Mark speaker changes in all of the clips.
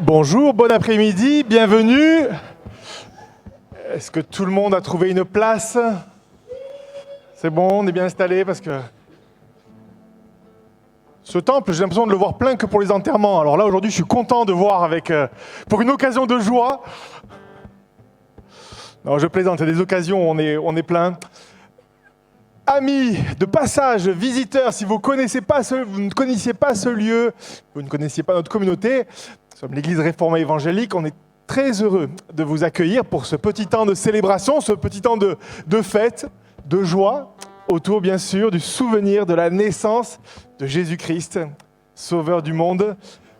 Speaker 1: Bonjour, bon après-midi, bienvenue. Est-ce que tout le monde a trouvé une place? C'est bon, on est bien installé parce que ce temple, j'ai l'impression de le voir plein que pour les enterrements. Alors là, aujourd'hui, je suis content de voir pour une occasion de joie. Non, je plaisante, il y a des occasions où on est plein. Amis de passage, visiteurs, si vous ne connaissiez pas ce lieu, vous ne connaissiez pas notre communauté, nous sommes l'Église réformée évangélique, on est très heureux de vous accueillir pour ce petit temps de célébration, ce petit temps de fête, de joie, autour bien sûr du souvenir de la naissance de Jésus-Christ, Sauveur du monde.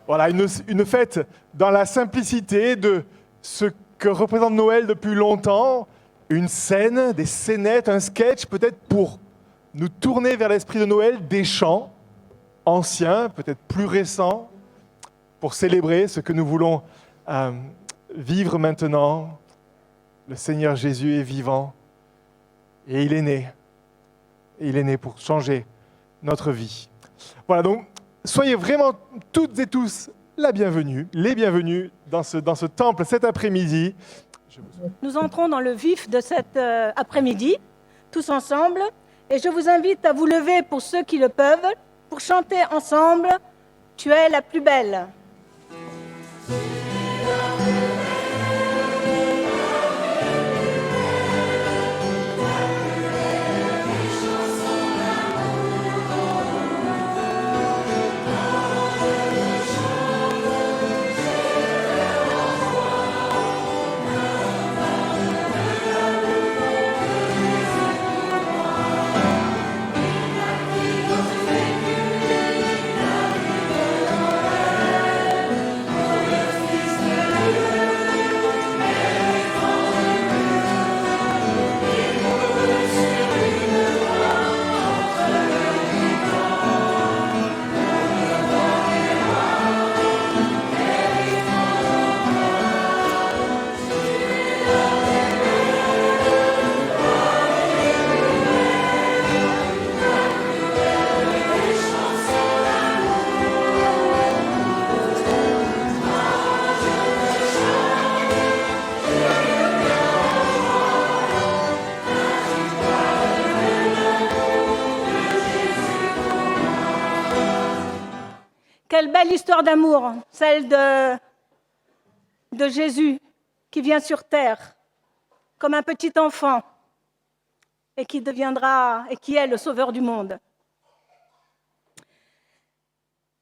Speaker 1: Voilà, une fête dans la simplicité de ce que représente Noël depuis longtemps, une scène, des scénettes, un sketch peut-être pour nous tourner vers l'esprit de Noël, des chants anciens, peut-être plus récents, pour célébrer ce que nous voulons vivre maintenant. Le Seigneur Jésus est vivant et il est né. Et il est né pour changer notre vie. Voilà, donc soyez vraiment toutes et tous les bienvenus dans ce temple cet après-midi.
Speaker 2: Nous entrons dans le vif de cet après-midi, tous ensemble, et je vous invite à vous lever pour ceux qui le peuvent, pour chanter ensemble « Tu es la plus belle ». Quelle belle histoire d'amour, celle de Jésus qui vient sur terre comme un petit enfant et qui deviendra et qui est le sauveur du monde.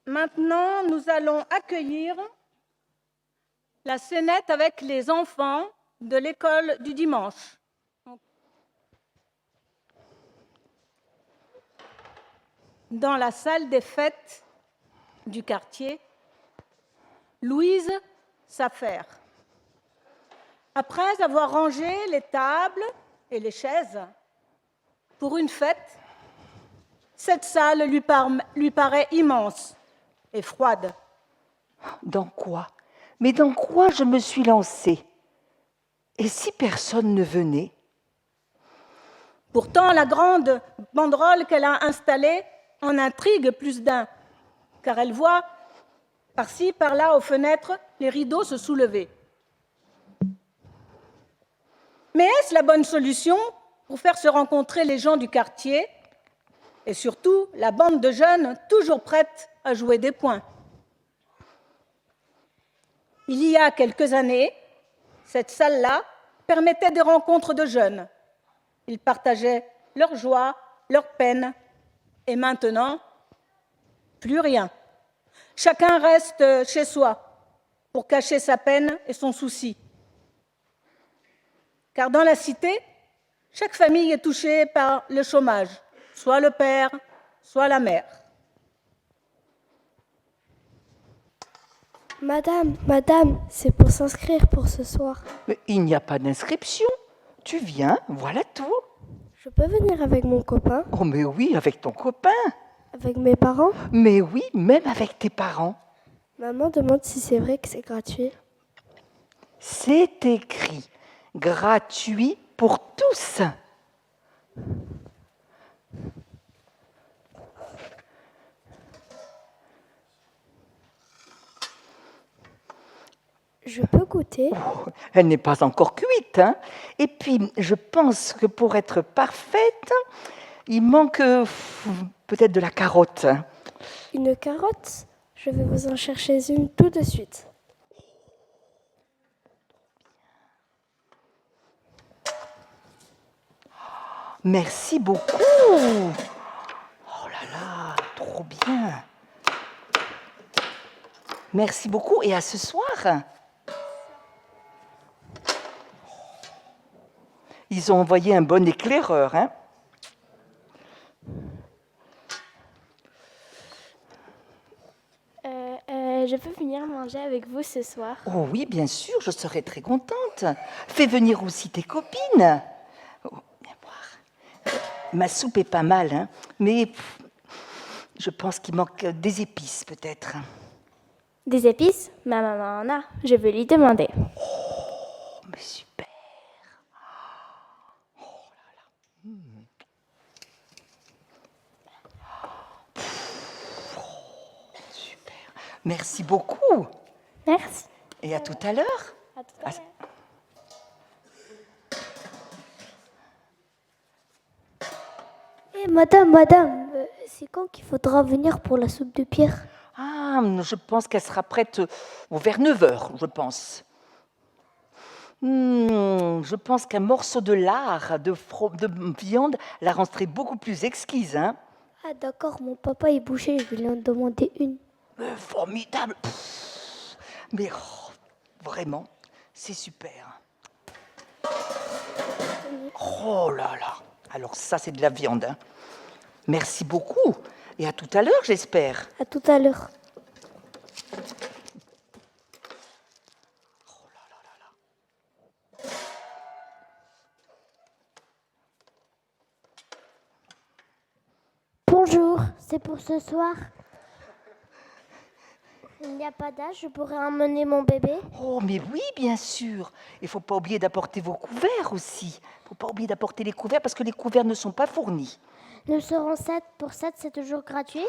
Speaker 2: Maintenant, nous allons accueillir la scénette avec les enfants de l'école du dimanche. Dans la salle des fêtes du quartier, Louise s'affaire. Après avoir rangé les tables et les chaises pour une fête, cette salle lui paraît immense et froide.
Speaker 3: Dans quoi? Mais dans quoi je me suis lancée? Et si personne ne venait?
Speaker 2: Pourtant, la grande banderole qu'elle a installée en intrigue plus d'un, car elle voit, par-ci, par-là, aux fenêtres, les rideaux se soulever. Mais est-ce la bonne solution pour faire se rencontrer les gens du quartier et surtout la bande de jeunes toujours prête à jouer des points? Il y a quelques années, cette salle-là permettait des rencontres de jeunes. Ils partageaient leur joie, leur peine, et maintenant, plus rien. Chacun reste chez soi pour cacher sa peine et son souci. Car dans la cité, chaque famille est touchée par le chômage, soit le père, soit la mère.
Speaker 4: Madame, c'est pour s'inscrire pour ce soir.
Speaker 3: Mais il n'y a pas d'inscription. Tu viens, voilà tout.
Speaker 4: Je peux venir avec mon copain?
Speaker 3: Oh mais oui, avec ton copain.
Speaker 4: Avec mes parents?
Speaker 3: Mais oui, même avec tes parents.
Speaker 4: Maman demande si c'est vrai que c'est gratuit.
Speaker 3: C'est écrit gratuit pour tous.
Speaker 4: Je peux goûter?
Speaker 3: Elle n'est pas encore cuite, hein. Et puis, je pense que pour être parfaite, il manque peut-être de la carotte.
Speaker 4: Une carotte? Je vais vous en chercher une tout de suite.
Speaker 3: Merci beaucoup. Oh là là, trop bien. Merci beaucoup et à ce soir. Ils ont envoyé un bon éclaireur, hein.
Speaker 4: Je peux venir manger avec vous ce soir?
Speaker 3: Oh oui, bien sûr, je serai très contente. Fais venir aussi tes copines. Oh, viens voir. Ma soupe est pas mal, hein, mais je pense qu'il manque des épices peut-être.
Speaker 4: Des épices? Ma maman en a. Je vais lui demander.
Speaker 3: Oh, mais super. Oh là là. Super. Merci beaucoup.
Speaker 4: Merci.
Speaker 3: Et à tout à l'heure.
Speaker 4: À tout à l'heure. Madame, c'est quand qu'il faudra venir pour la soupe de Pierre?
Speaker 3: Ah, je pense qu'elle sera prête vers 9 heures, je pense. Je pense qu'un morceau de lard, de viande, la rendrait beaucoup plus exquise. Hein.
Speaker 4: Ah d'accord, mon papa est bouché, je vais lui en demander une.
Speaker 3: Formidable. Mais vraiment, c'est super. Oh là là. Alors ça, c'est de la viande. Hein. Merci beaucoup. Et à tout à l'heure, j'espère.
Speaker 4: À tout à l'heure. Bonjour, c'est pour ce soir. Il n'y a pas d'âge, je pourrais emmener mon bébé?
Speaker 3: Oh, mais oui, bien sûr. Il ne faut pas oublier d'apporter vos couverts aussi. Il ne faut pas oublier d'apporter les couverts parce que les couverts ne sont pas fournis.
Speaker 4: Nous serons 7 pour 7, c'est toujours gratuit?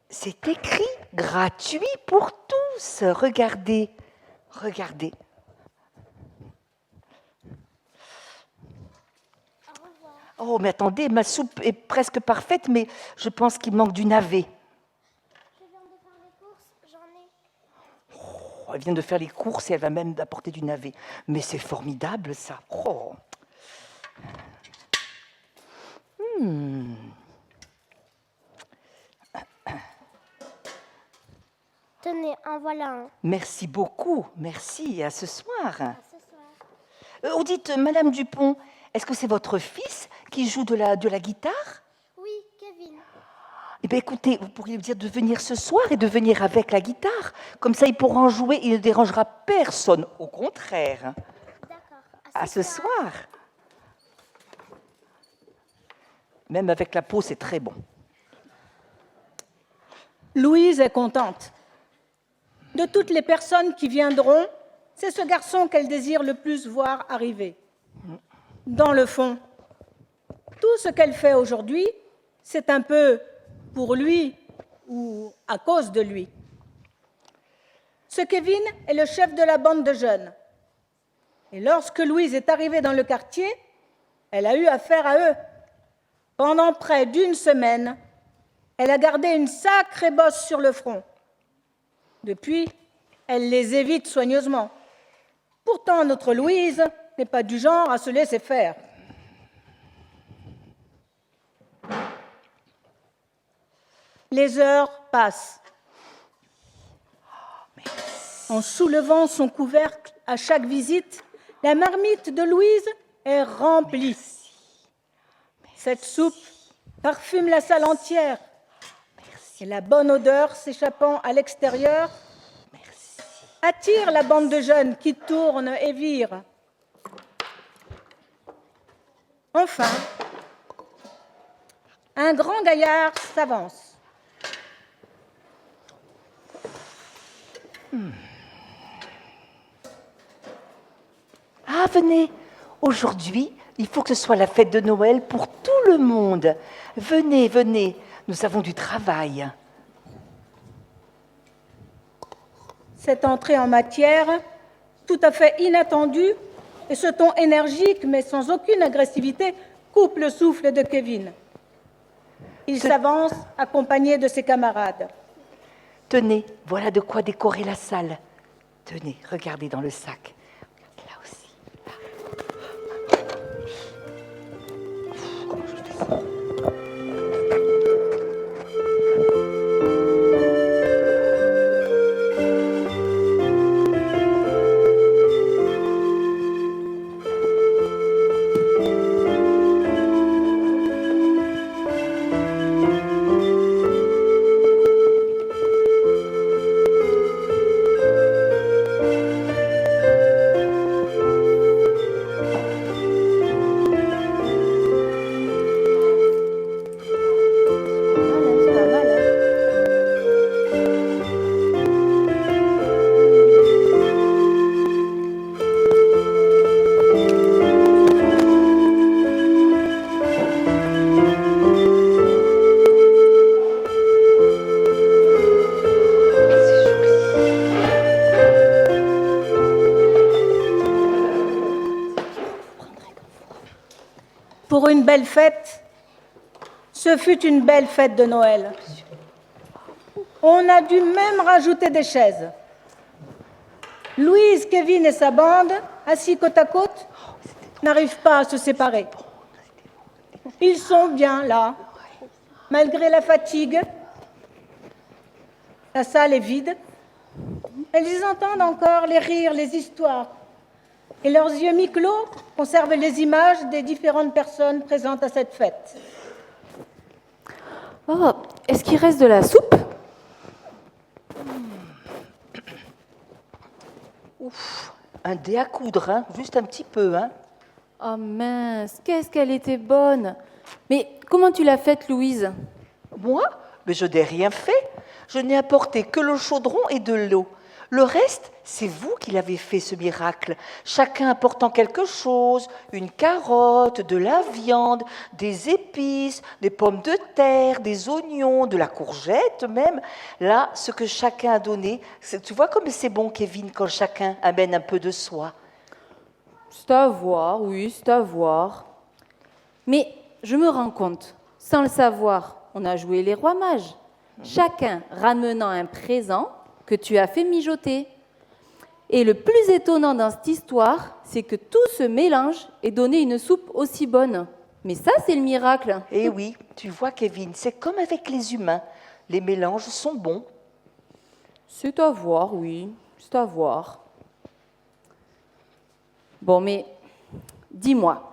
Speaker 3: C'est écrit gratuit pour tous. Regardez, regardez. Oh, mais attendez, ma soupe est presque parfaite, mais je pense qu'il manque du navet.
Speaker 4: Je viens de faire les courses, j'en ai.
Speaker 3: Oh, elle vient de faire les courses et elle va même apporter du navet. Mais c'est formidable, ça. Oh.
Speaker 4: Tenez, en voilà un.
Speaker 3: Merci beaucoup, merci, et à ce soir.
Speaker 4: À ce soir.
Speaker 3: Dites, Madame Dupont, est-ce que c'est votre fils qui joue de la guitare?
Speaker 4: Oui, Kevin.
Speaker 3: Eh bien, écoutez, vous pourriez lui dire de venir ce soir et de venir avec la guitare. Comme ça, il pourra en jouer, il ne dérangera personne. Au contraire.
Speaker 4: D'accord.
Speaker 3: À ce soir. Même avec la peau, c'est très bon.
Speaker 2: Louise est contente. De toutes les personnes qui viendront, c'est ce garçon qu'elle désire le plus voir arriver. Dans le fond, tout ce qu'elle fait aujourd'hui, c'est un peu pour lui ou à cause de lui. Ce Kevin est le chef de la bande de jeunes. Et lorsque Louise est arrivée dans le quartier, elle a eu affaire à eux. Pendant près d'une semaine, elle a gardé une sacrée bosse sur le front. Depuis, elle les évite soigneusement. Pourtant, notre Louise n'est pas du genre à se laisser faire. Les heures passent. En soulevant son couvercle à chaque visite, la marmite de Louise est remplie. Cette soupe parfume la salle entière. Et la bonne odeur s'échappant à l'extérieur attire la bande de jeunes qui tournent et virent. Enfin, un grand gaillard s'avance.
Speaker 3: Ah, venez. Aujourd'hui, il faut que ce soit la fête de Noël pour tout le monde. Venez, venez. Nous avons du travail.
Speaker 2: Cette entrée en matière tout à fait inattendu, et ce ton énergique mais sans aucune agressivité coupe le souffle de Kevin. Il s'avance accompagné de ses camarades.
Speaker 3: Tenez, voilà de quoi décorer la salle. Tenez, regardez dans le sac. Là aussi. Là. Comment je fais ça ?
Speaker 2: Pour une belle fête, ce fut une belle fête de Noël. On a dû même rajouter des chaises. Louise, Kevin et sa bande, assis côte à côte, n'arrivent pas à se séparer. Ils sont bien là, malgré la fatigue. La salle est vide. Elles entendent encore les rires, les histoires. Et leurs yeux mi-clos conservent les images des différentes personnes présentes à cette fête.
Speaker 5: Oh, est-ce qu'il reste de la soupe ?
Speaker 3: Ouf, un dé à coudre, hein, juste un petit peu, hein.
Speaker 5: Oh mince, qu'est-ce qu'elle était bonne. Mais comment tu l'as faite, Louise ?
Speaker 3: Moi ? Mais je n'ai rien fait. Je n'ai apporté que le chaudron et de l'eau. Le reste, c'est vous qui l'avez fait, ce miracle. Chacun apportant quelque chose, une carotte, de la viande, des épices, des pommes de terre, des oignons, de la courgette même. Là, ce que chacun a donné, tu vois comme c'est bon, Kevin, quand chacun amène un peu de soi.
Speaker 5: C'est à voir, oui, c'est à voir. Mais je me rends compte, sans le savoir, on a joué les rois mages. Chacun ramenant un présent que tu as fait mijoter. Et le plus étonnant dans cette histoire, c'est que tout se mélange et donner une soupe aussi bonne. Mais ça, c'est le miracle.
Speaker 3: Eh oui, tu vois, Kevin, c'est comme avec les humains. Les mélanges sont bons.
Speaker 5: C'est à voir, oui, c'est à voir. Bon, mais dis-moi,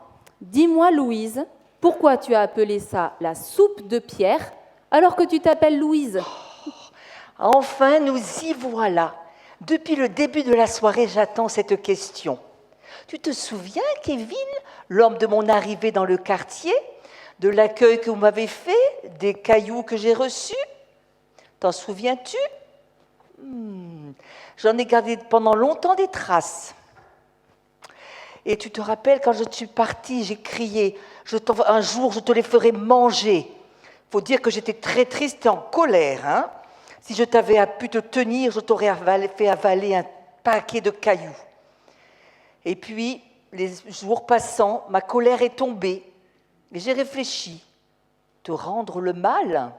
Speaker 5: Louise, pourquoi tu as appelé ça la soupe de Pierre alors que tu t'appelles Louise ?
Speaker 3: Enfin, nous y voilà. Depuis le début de la soirée, j'attends cette question. Tu te souviens, Kevin, lors de mon arrivée dans le quartier, de l'accueil que vous m'avez fait, des cailloux que j'ai reçus ? T'en souviens-tu ? J'en ai gardé pendant longtemps des traces. Et tu te rappelles, quand je suis partie, j'ai crié, un jour je te les ferai manger. Faut dire que j'étais très triste et en colère, hein ? Si je t'avais pu te tenir, je t'aurais fait avaler un paquet de cailloux. Et puis, les jours passant, ma colère est tombée. Et j'ai réfléchi. Te rendre le mal ?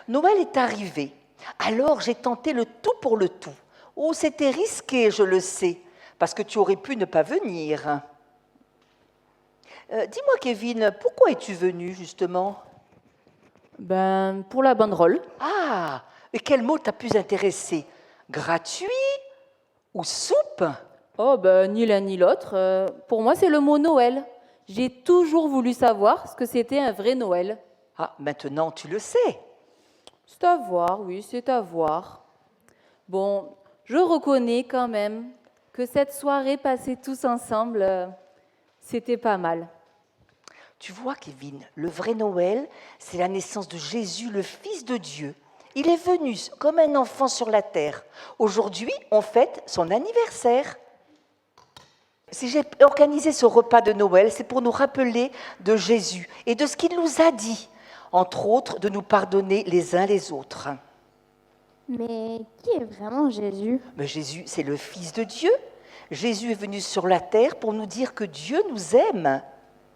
Speaker 3: Noël est arrivé. Alors, j'ai tenté le tout pour le tout. Oh, c'était risqué, je le sais, parce que tu aurais pu ne pas venir. Dis-moi, Kevin, pourquoi es-tu venu, justement ?
Speaker 5: Ben, pour la banderole.
Speaker 3: Ah, et quel mot t'a plus intéressé ? Gratuit ou soupe ?
Speaker 5: Oh, ben, ni l'un ni l'autre. Pour moi, c'est le mot Noël. J'ai toujours voulu savoir ce que c'était un vrai Noël.
Speaker 3: Ah, maintenant tu le sais.
Speaker 5: C'est à voir, oui, c'est à voir. Bon, je reconnais quand même que cette soirée passée tous ensemble, c'était pas mal.
Speaker 3: Tu vois, Kevin, le vrai Noël, c'est la naissance de Jésus, le Fils de Dieu. Il est venu comme un enfant sur la terre. Aujourd'hui, on fête son anniversaire. Si j'ai organisé ce repas de Noël, c'est pour nous rappeler de Jésus et de ce qu'il nous a dit, entre autres, de nous pardonner les uns les autres.
Speaker 4: Mais qui est vraiment Jésus ?
Speaker 3: Mais Jésus, c'est le Fils de Dieu. Jésus est venu sur la terre pour nous dire que Dieu nous aime.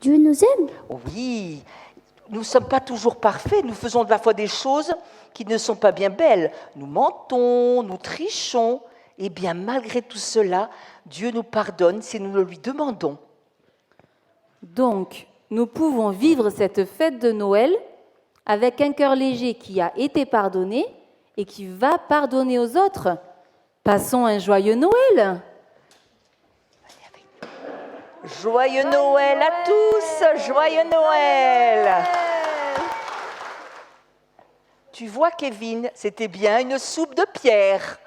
Speaker 4: Dieu nous aime.
Speaker 3: Oui, nous ne sommes pas toujours parfaits, nous faisons de la fois des choses qui ne sont pas bien belles. Nous mentons, nous trichons, et bien malgré tout cela, Dieu nous pardonne si nous le lui demandons.
Speaker 5: Donc, nous pouvons vivre cette fête de Noël avec un cœur léger qui a été pardonné et qui va pardonner aux autres. Passons un joyeux Noël!
Speaker 3: Joyeux Noël à tous, joyeux Noël! Tu vois, Kevin, c'était bien une soupe de pierre.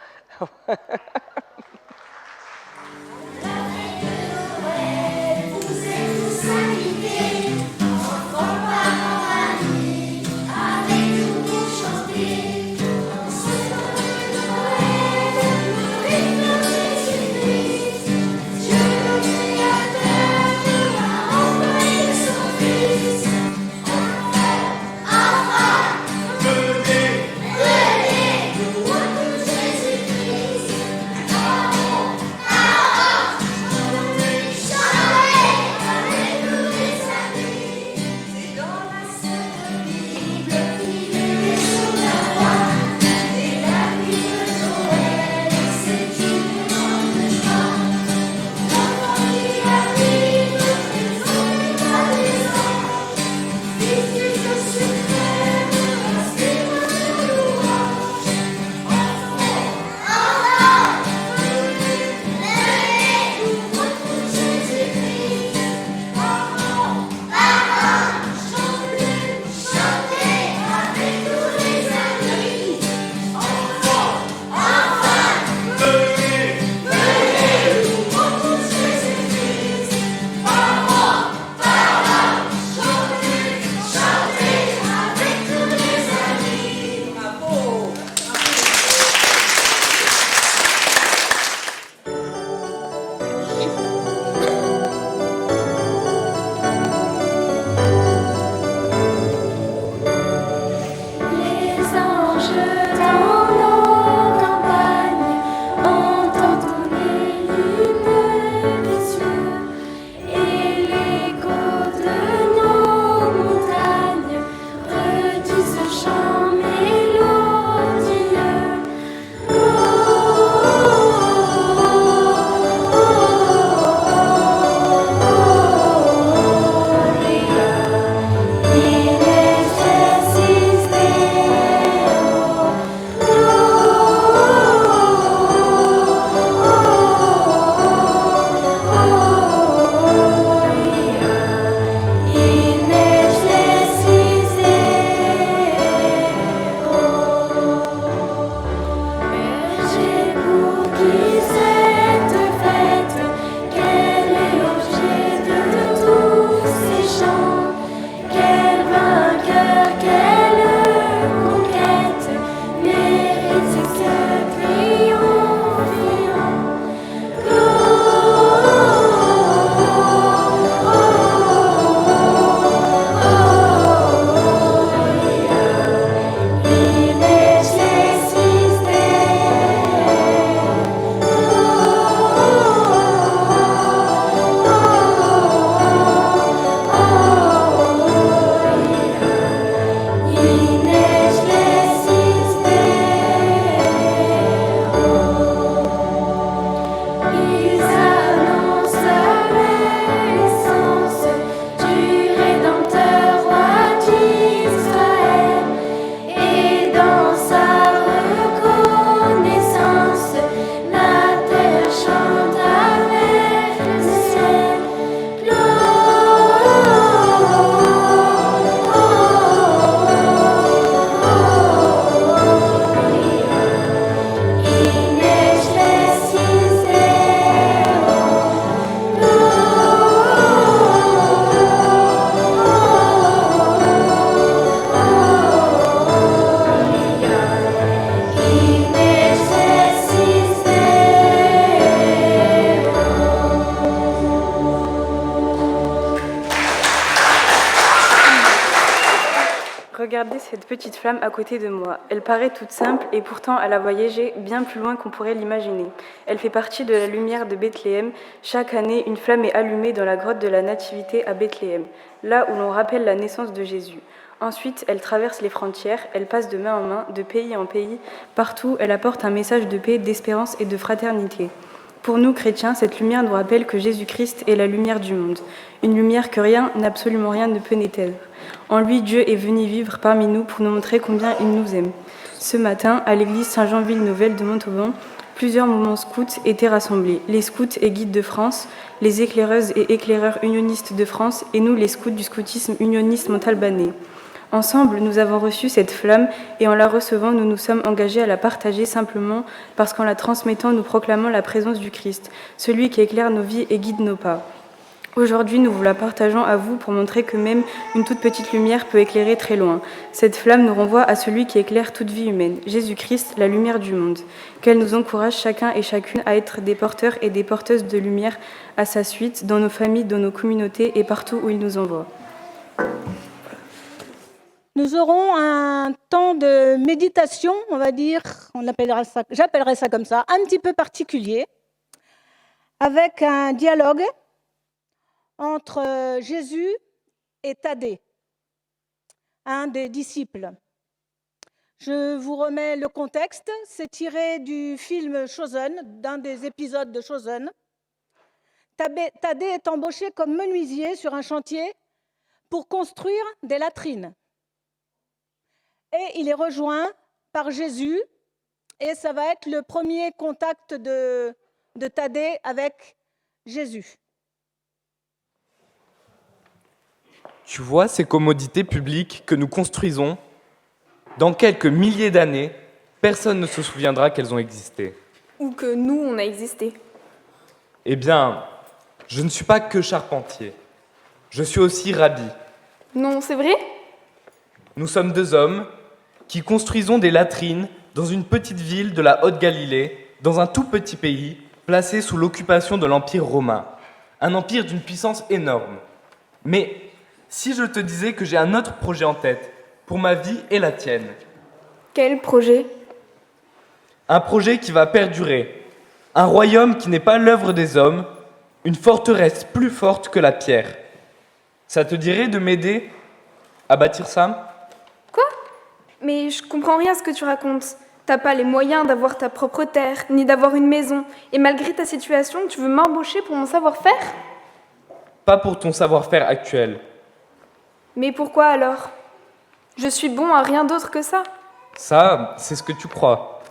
Speaker 6: regardez cette petite flamme à côté de moi. Elle paraît toute simple et pourtant elle a voyagé bien plus loin qu'on pourrait l'imaginer. Elle fait partie de la lumière de Bethléem. Chaque année, une flamme est allumée dans la grotte de la Nativité à Bethléem, là où l'on rappelle la naissance de Jésus. Ensuite, elle traverse les frontières, elle passe de main en main, de pays en pays. Partout, elle apporte un message de paix, d'espérance et de fraternité. Pour nous, chrétiens, cette lumière nous rappelle que Jésus-Christ est la lumière du monde. Une lumière que rien, absolument rien ne peut n'éteindre. En lui, Dieu est venu vivre parmi nous pour nous montrer combien il nous aime. Ce matin, à l'église Saint-Jean-Ville-Nouvelle de Montauban, plusieurs mouvements scouts étaient rassemblés. Les scouts et guides de France, les éclaireuses et éclaireurs unionistes de France et nous, les scouts du scoutisme unioniste montalbanais. Ensemble, nous avons reçu cette flamme et en la recevant, nous nous sommes engagés à la partager simplement parce qu'en la transmettant, nous proclamons la présence du Christ, celui qui éclaire nos vies et guide nos pas. Aujourd'hui, nous vous la partageons à vous pour montrer que même une toute petite lumière peut éclairer très loin. Cette flamme nous renvoie à celui qui éclaire toute vie humaine, Jésus-Christ, la lumière du monde. Qu'elle nous encourage chacun et chacune à être des porteurs et des porteuses de lumière à sa suite, dans nos familles, dans nos communautés et partout où il nous envoie.
Speaker 2: Nous aurons un temps de méditation, on va dire, j'appellerais ça comme ça, un petit peu particulier, avec un dialogue entre Jésus et Thaddée, un des disciples. Je vous remets le contexte, c'est tiré du film Chosen, d'un des épisodes de Chosen. Thaddée est embauché comme menuisier sur un chantier pour construire des latrines. Et il est rejoint par Jésus, et ça va être le premier contact de Thaddée avec Jésus.
Speaker 7: Tu vois ces commodités publiques que nous construisons? Dans quelques milliers d'années, personne ne se souviendra qu'elles ont existé.
Speaker 8: Ou que nous, on a existé.
Speaker 7: Eh bien, je ne suis pas que charpentier. Je suis aussi rabbi.
Speaker 8: Non, c'est vrai?
Speaker 7: Nous sommes deux hommes qui construisons des latrines dans une petite ville de la Haute-Galilée, dans un tout petit pays placé sous l'occupation de l'Empire romain. Un empire d'une puissance énorme. Mais si je te disais que j'ai un autre projet en tête, pour ma vie et la tienne?
Speaker 8: Quel projet?
Speaker 7: Un projet qui va perdurer. Un royaume qui n'est pas l'œuvre des hommes, une forteresse plus forte que la pierre. Ça te dirait de m'aider à bâtir ça?
Speaker 8: Quoi? Mais je comprends rien à ce que tu racontes. T'as pas les moyens d'avoir ta propre terre, ni d'avoir une maison. Et malgré ta situation, tu veux m'embaucher pour mon savoir-faire?
Speaker 7: Pas pour ton savoir-faire actuel.
Speaker 8: Mais pourquoi alors? Je suis bon à rien d'autre que ça.
Speaker 7: Ça, c'est ce que tu crois.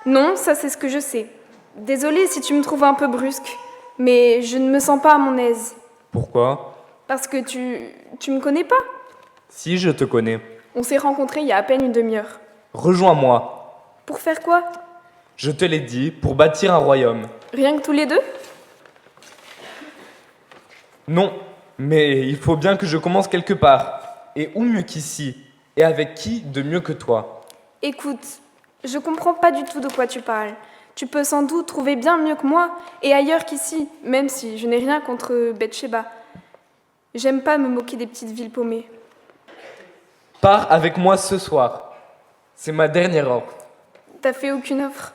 Speaker 8: Non, ça c'est ce que je sais. Désolée si tu me trouves un peu brusque, mais je ne me sens pas à mon aise.
Speaker 7: Pourquoi?
Speaker 8: Parce que tu me connais pas.
Speaker 7: Si, je te connais.
Speaker 8: On s'est rencontrés il y a à peine une demi-heure.
Speaker 7: Rejoins-moi.
Speaker 8: Pour faire quoi?
Speaker 7: Je te l'ai dit, pour bâtir un royaume.
Speaker 8: Rien que tous les deux?
Speaker 7: Non, mais il faut bien que je commence quelque part. Et où mieux qu'ici? Et avec qui de mieux que toi?
Speaker 8: Écoute, je comprends pas du tout de quoi tu parles. Tu peux sans doute trouver bien mieux que moi et ailleurs qu'ici, même si je n'ai rien contre Bethsheba. J'aime pas me moquer des petites villes paumées.
Speaker 7: Pars avec moi ce soir. C'est ma dernière offre.
Speaker 8: T'as fait aucune offre?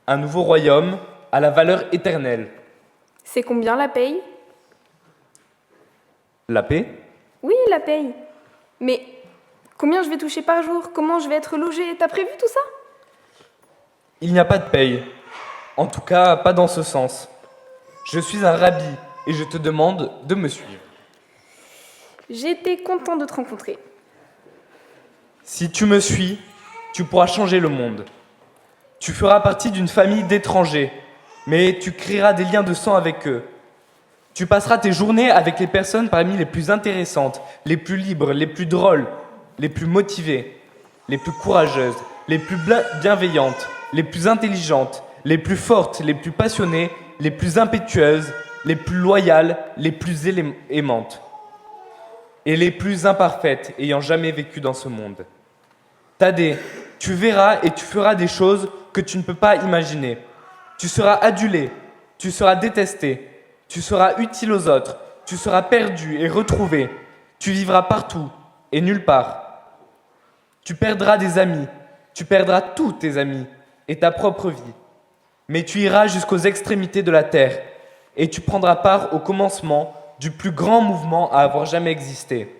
Speaker 7: Un nouveau royaume à la valeur éternelle.
Speaker 8: C'est combien la paye?
Speaker 7: La paix?
Speaker 8: Oui, la paye. Mais combien je vais toucher par jour? Comment je vais être logée? T'as prévu tout ça?
Speaker 7: Il n'y a pas de paye. En tout cas, pas dans ce sens. Je suis un rabbi et je te demande de me suivre.
Speaker 8: J'ai été content de te rencontrer.
Speaker 7: Si tu me suis, tu pourras changer le monde. Tu feras partie d'une famille d'étrangers, mais tu créeras des liens de sang avec eux. Tu passeras tes journées avec les personnes parmi les plus intéressantes, les plus libres, les plus drôles, les plus motivées, les plus courageuses, les plus bienveillantes, les plus intelligentes, les plus fortes, les plus passionnées, les plus impétueuses, les plus loyales, les plus aimantes, et les plus imparfaites ayant jamais vécu dans ce monde. Thaddée, tu verras et tu feras des choses que tu ne peux pas imaginer. Tu seras adulé, tu seras détesté, tu seras utile aux autres, tu seras perdu et retrouvé, tu vivras partout et nulle part. Tu perdras des amis, tu perdras tous tes amis et ta propre vie. Mais tu iras jusqu'aux extrémités de la terre et tu prendras part au commencement du plus grand mouvement à avoir jamais existé.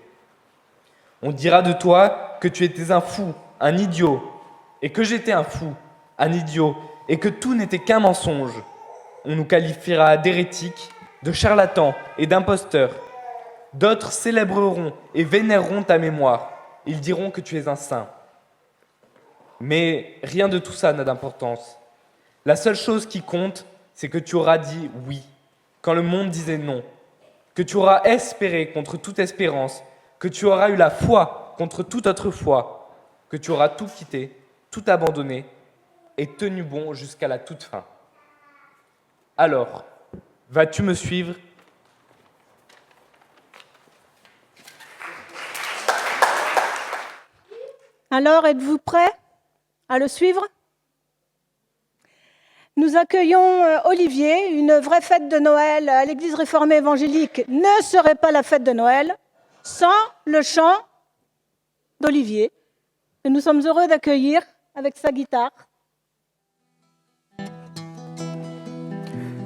Speaker 7: On dira de toi que tu étais un fou, un idiot, et que j'étais un fou, un idiot, et que tout n'était qu'un mensonge. On nous qualifiera d'hérétiques, de charlatans et d'imposteurs. D'autres célébreront et vénéreront ta mémoire. Ils diront que tu es un saint. Mais rien de tout ça n'a d'importance. La seule chose qui compte, c'est que tu auras dit oui, quand le monde disait non, que tu auras espéré contre toute espérance, que tu auras eu la foi contre toute autre foi, que tu auras tout quitté, tout abandonné et tenu bon jusqu'à la toute fin. Alors, vas-tu me suivre ?
Speaker 2: Alors, êtes-vous prêts à le suivre ? Nous accueillons Olivier. Une vraie fête de Noël à l'Église réformée évangélique ne serait pas la fête de Noël sans le chant d'Olivier, que nous sommes heureux d'accueillir avec sa guitare.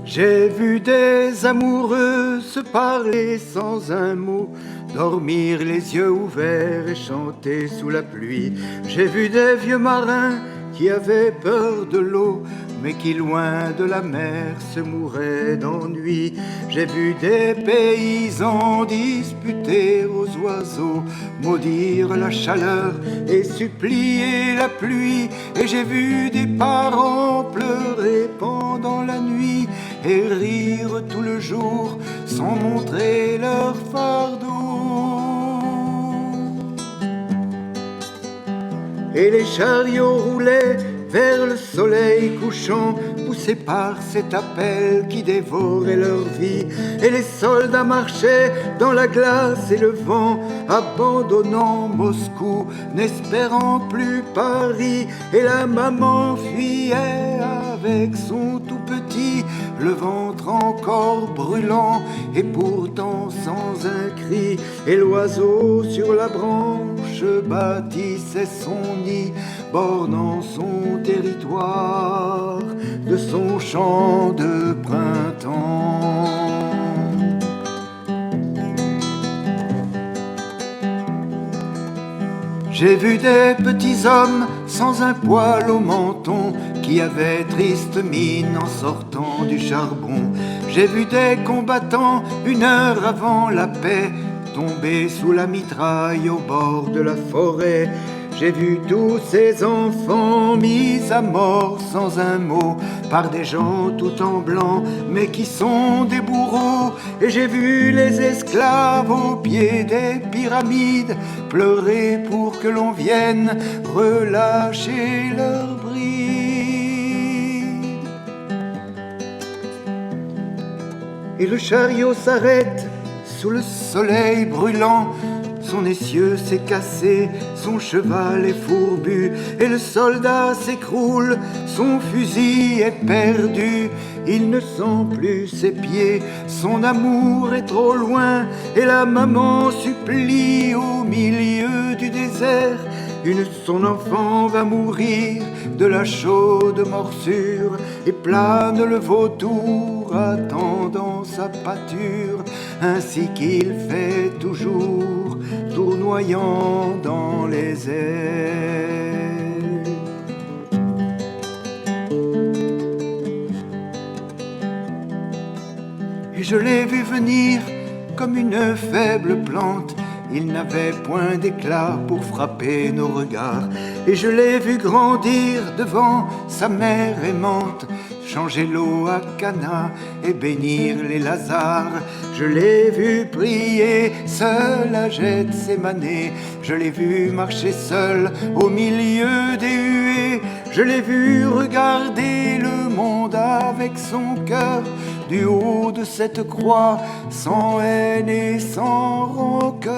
Speaker 9: J'ai vu des amoureux se parler sans un mot, dormir les yeux ouverts et chanter sous la pluie. J'ai vu des vieux marins qui avaient peur de l'eau, mais qui loin de la mer se mouraient d'ennui. J'ai vu des paysans disputer aux oiseaux, maudire la chaleur et supplier la pluie. Et j'ai vu des parents pleurer pendant la nuit et rire tout le jour sans montrer leur fardeau. Et les chariots roulaient vers le soleil couchant, poussés par cet appel qui dévorait leur vie. Et les soldats marchaient dans la glace et le vent, abandonnant Moscou, n'espérant plus Paris. Et la maman fuyait avec son tout petit, le ventre encore brûlant et pourtant sans un cri. Et l'oiseau sur la branche bâtissait son nid, bornant son territoire de son chant de printemps. J'ai vu des petits hommes sans un poil au menton qui avaient triste mine en sortant du charbon. J'ai vu des combattants une heure avant la paix tomber sous la mitraille au bord de la forêt. J'ai vu tous ces enfants mis à mort sans un mot par des gens tout en blanc mais qui sont des bourreaux. Et j'ai vu les esclaves au pied des pyramides pleurer pour que l'on vienne relâcher leurs brides. Et le chariot s'arrête sous le soleil brûlant, son essieu s'est cassé, son cheval est fourbu, et le soldat s'écroule, son fusil est perdu. Il ne sent plus ses pieds, son amour est trop loin, et la maman supplie au milieu du désert. Son enfant va mourir de la chaude morsure, et plane le vautour attendant sa pâture, ainsi qu'il fait toujours, tournoyant dans les airs. Et je l'ai vu venir comme une faible plante, il n'avait point d'éclat pour frapper nos regards. Et je l'ai vu grandir devant sa mère aimante, changer l'eau à Cana et bénir les Lazars. Je l'ai vu prier seul à Gethsémanée, je l'ai vu marcher seul au milieu des huées. Je l'ai vu regarder le monde avec son cœur du haut de cette croix, sans haine et sans rancœur.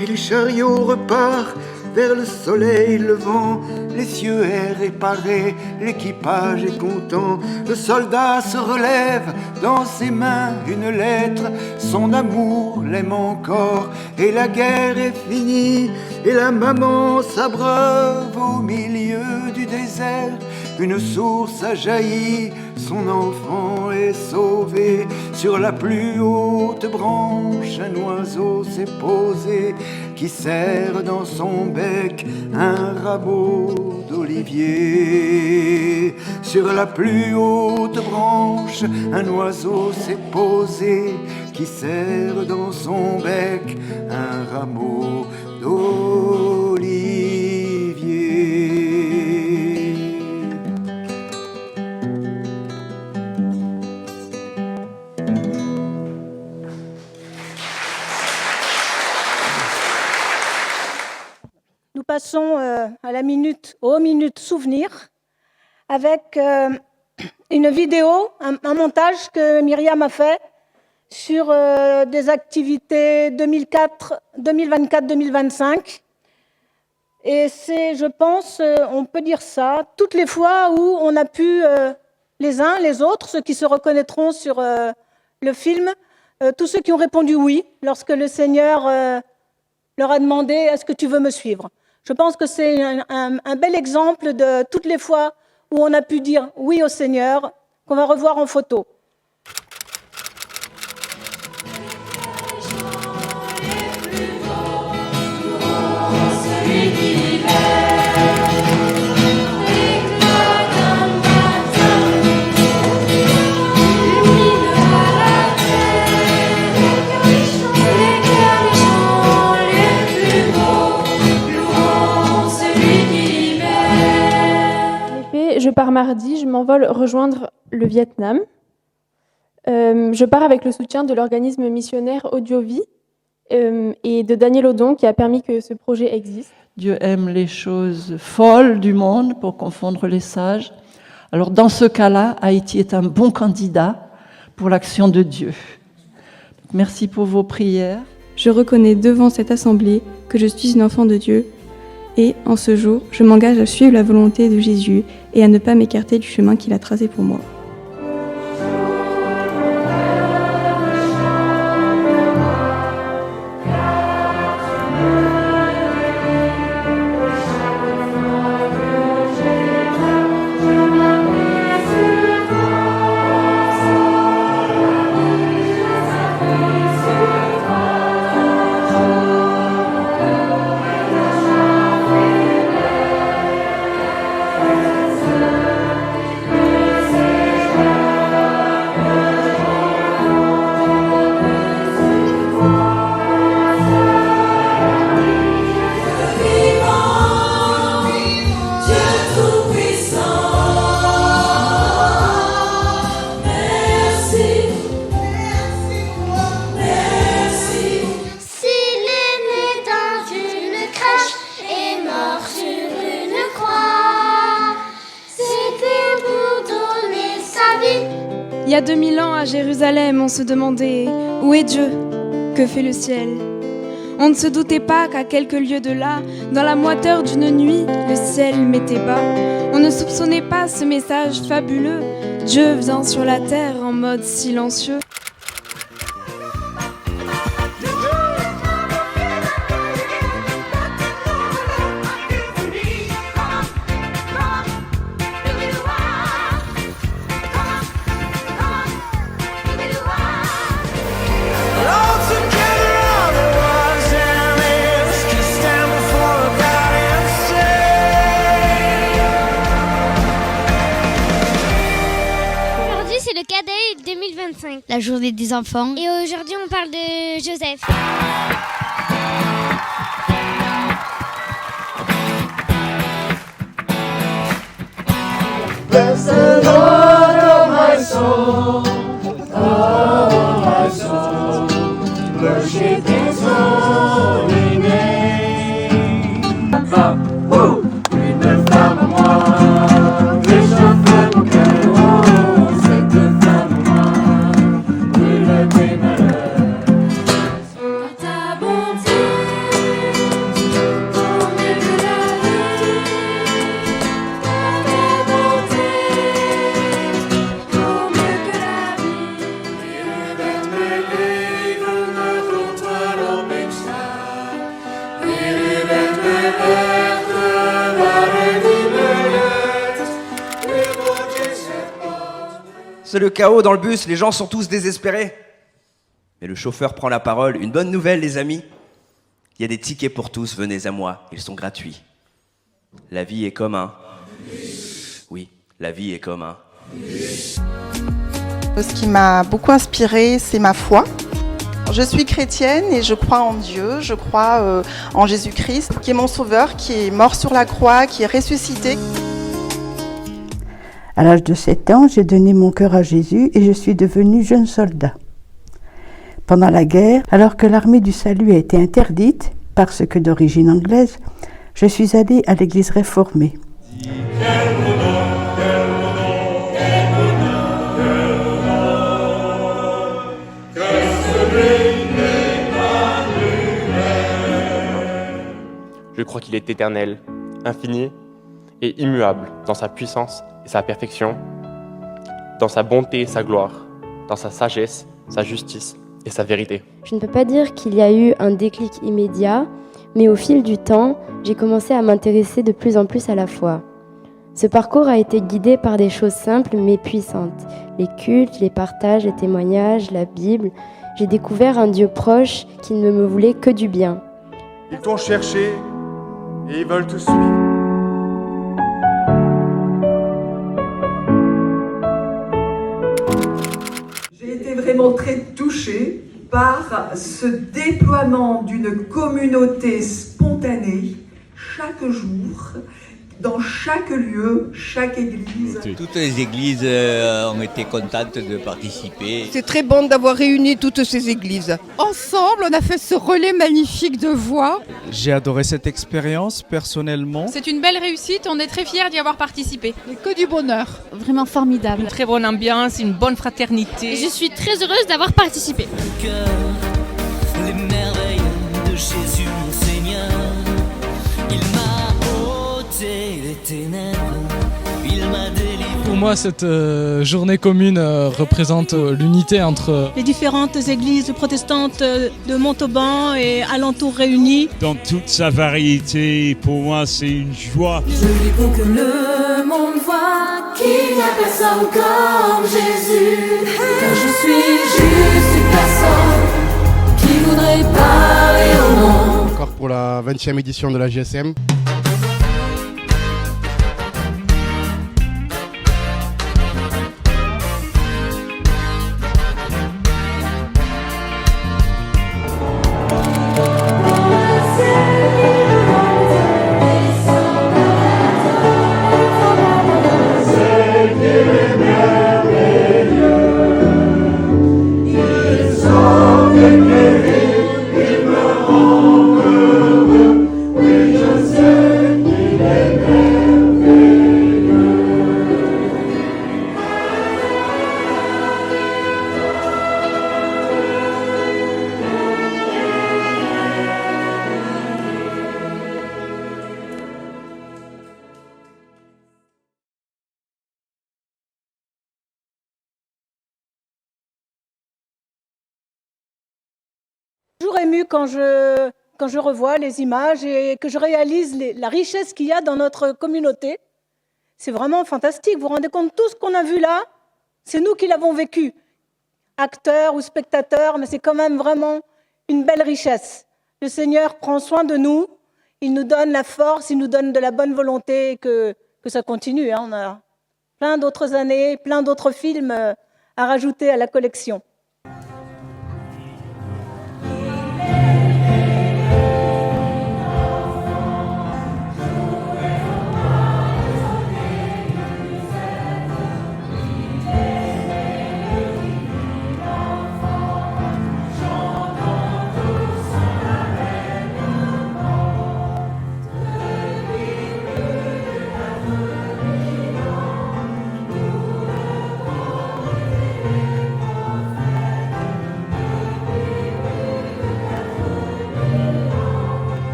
Speaker 9: Et les chariots repartent vers le soleil levant. Les cieux est réparé, l'équipage est content. Le soldat se relève, dans ses mains une lettre. Son amour l'aime encore, et la guerre est finie. Et la maman s'abreuve au milieu du désert. Une source a jailli, son enfant est sauvé. Sur la plus haute branche, un oiseau s'est posé, qui serre dans son bec un rameau d'olivier. Sur la plus haute branche, un oiseau s'est posé, qui serre dans son bec un rameau d'olivier.
Speaker 2: Nous passons aux minutes souvenirs avec une vidéo, un montage que Myriam a fait sur des activités 2024-2025. Et c'est, je pense, on peut dire ça, toutes les fois où on a pu, les uns, les autres, ceux qui se reconnaîtront sur le film, tous ceux qui ont répondu oui, lorsque le Seigneur leur a demandé « Est-ce que tu veux me suivre ?» Je pense que c'est un bel exemple de toutes les fois où on a pu dire oui au Seigneur, qu'on va revoir en photo.
Speaker 10: Je pars mardi, je m'envole rejoindre le Vietnam. Je pars avec le soutien de l'organisme missionnaire Audiovie et de Daniel Odon qui a permis que ce projet existe.
Speaker 11: Dieu aime les choses folles du monde pour confondre les sages. Alors dans ce cas-là, Haïti est un bon candidat pour l'action de Dieu. Merci pour vos prières.
Speaker 12: Je reconnais devant cette assemblée que je suis une enfant de Dieu. Et, en ce jour, je m'engage à suivre la volonté de Jésus et à ne pas m'écarter du chemin qu'il a tracé pour moi.
Speaker 8: Il y a 2000 ans, à Jérusalem, on se demandait « Où est Dieu ? Que fait le ciel ?» On ne se doutait pas qu'à quelques lieues de là, dans la moiteur d'une nuit, le ciel mettait bas. On ne soupçonnait pas ce message fabuleux. Dieu vient sur la terre en mode silencieux.
Speaker 13: La journée des enfants. Et aujourd'hui, on parle de Joseph.
Speaker 14: Bless the Lord, oh my soul, oh my soul, worship His holy name. Une femme à moi, réchauffe mon cœur, oh, cette femme à moi, brûle tes malheurs. Par ta bonté, ton
Speaker 15: C'est le chaos dans le bus, les gens sont tous désespérés. Mais le chauffeur prend la parole. Une bonne nouvelle, les amis. Il y a des tickets pour tous, venez à moi, ils sont gratuits. La vie est comme un... Oui, la vie est comme un...
Speaker 16: Ce qui m'a beaucoup inspirée, c'est ma foi. Je suis chrétienne et je crois en Dieu, je crois en Jésus-Christ, qui est mon sauveur, qui est mort sur la croix, qui est ressuscité.
Speaker 17: À l'âge de 7 ans, j'ai donné mon cœur à Jésus et je suis devenue jeune soldat. Pendant la guerre, alors que l'armée du salut a été interdite, parce que d'origine anglaise, je suis allée à l'église réformée.
Speaker 18: Je crois qu'il est éternel, infini et immuable dans sa puissance et sa perfection, dans sa bonté et sa gloire, dans sa sagesse, sa justice et sa vérité.
Speaker 19: Je ne peux pas dire qu'il y a eu un déclic immédiat, mais au fil du temps, j'ai commencé à m'intéresser de plus en plus à la foi. Ce parcours a été guidé par des choses simples mais puissantes. Les cultes, les partages, les témoignages, la Bible. J'ai découvert un Dieu proche qui ne me voulait que du bien.
Speaker 1: Ils t'ont cherché et ils veulent te suivre.
Speaker 20: J'ai été vraiment très touchée par ce déploiement d'une communauté spontanée chaque jour, dans chaque lieu, chaque église.
Speaker 21: Toutes les églises ont été contentes de participer.
Speaker 22: C'est très bon d'avoir réuni toutes ces églises.
Speaker 23: Ensemble, on a fait ce relais magnifique de voix.
Speaker 24: J'ai adoré cette expérience personnellement.
Speaker 25: C'est une belle réussite, on est très fiers d'y avoir participé.
Speaker 23: Et que du bonheur.
Speaker 25: Vraiment formidable.
Speaker 26: Une très bonne ambiance, une bonne fraternité.
Speaker 25: Et je suis très heureuse d'avoir participé.
Speaker 14: Les merveilles de Jésus mon Seigneur, il m'a ôté les ténèbres, il m'a délivré.
Speaker 27: Pour moi, cette journée commune représente l'unité entre
Speaker 28: les différentes églises protestantes de Montauban et alentours réunis.
Speaker 29: Dans toute sa variété, pour moi, c'est une joie.
Speaker 14: Je vis pour que le monde voit qu'il n'y a personne comme Jésus. Car je suis juste une personne qui voudrait parler au monde.
Speaker 30: Encore pour la 20e édition de la GSM.
Speaker 2: Toujours émue quand je revois les images et que je réalise la richesse qu'il y a dans notre communauté. C'est vraiment fantastique. Vous vous rendez compte, tout ce qu'on a vu là, c'est nous qui l'avons vécu. Acteurs ou spectateurs, mais c'est quand même vraiment une belle richesse. Le Seigneur prend soin de nous, il nous donne la force, il nous donne de la bonne volonté et que ça continue. On a plein d'autres années, plein d'autres films à rajouter à la collection.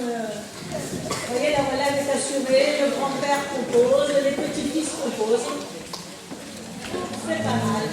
Speaker 2: Vous voyez, la relève est assurée, le grand-père compose, les petits-fils composent. C'est pas mal.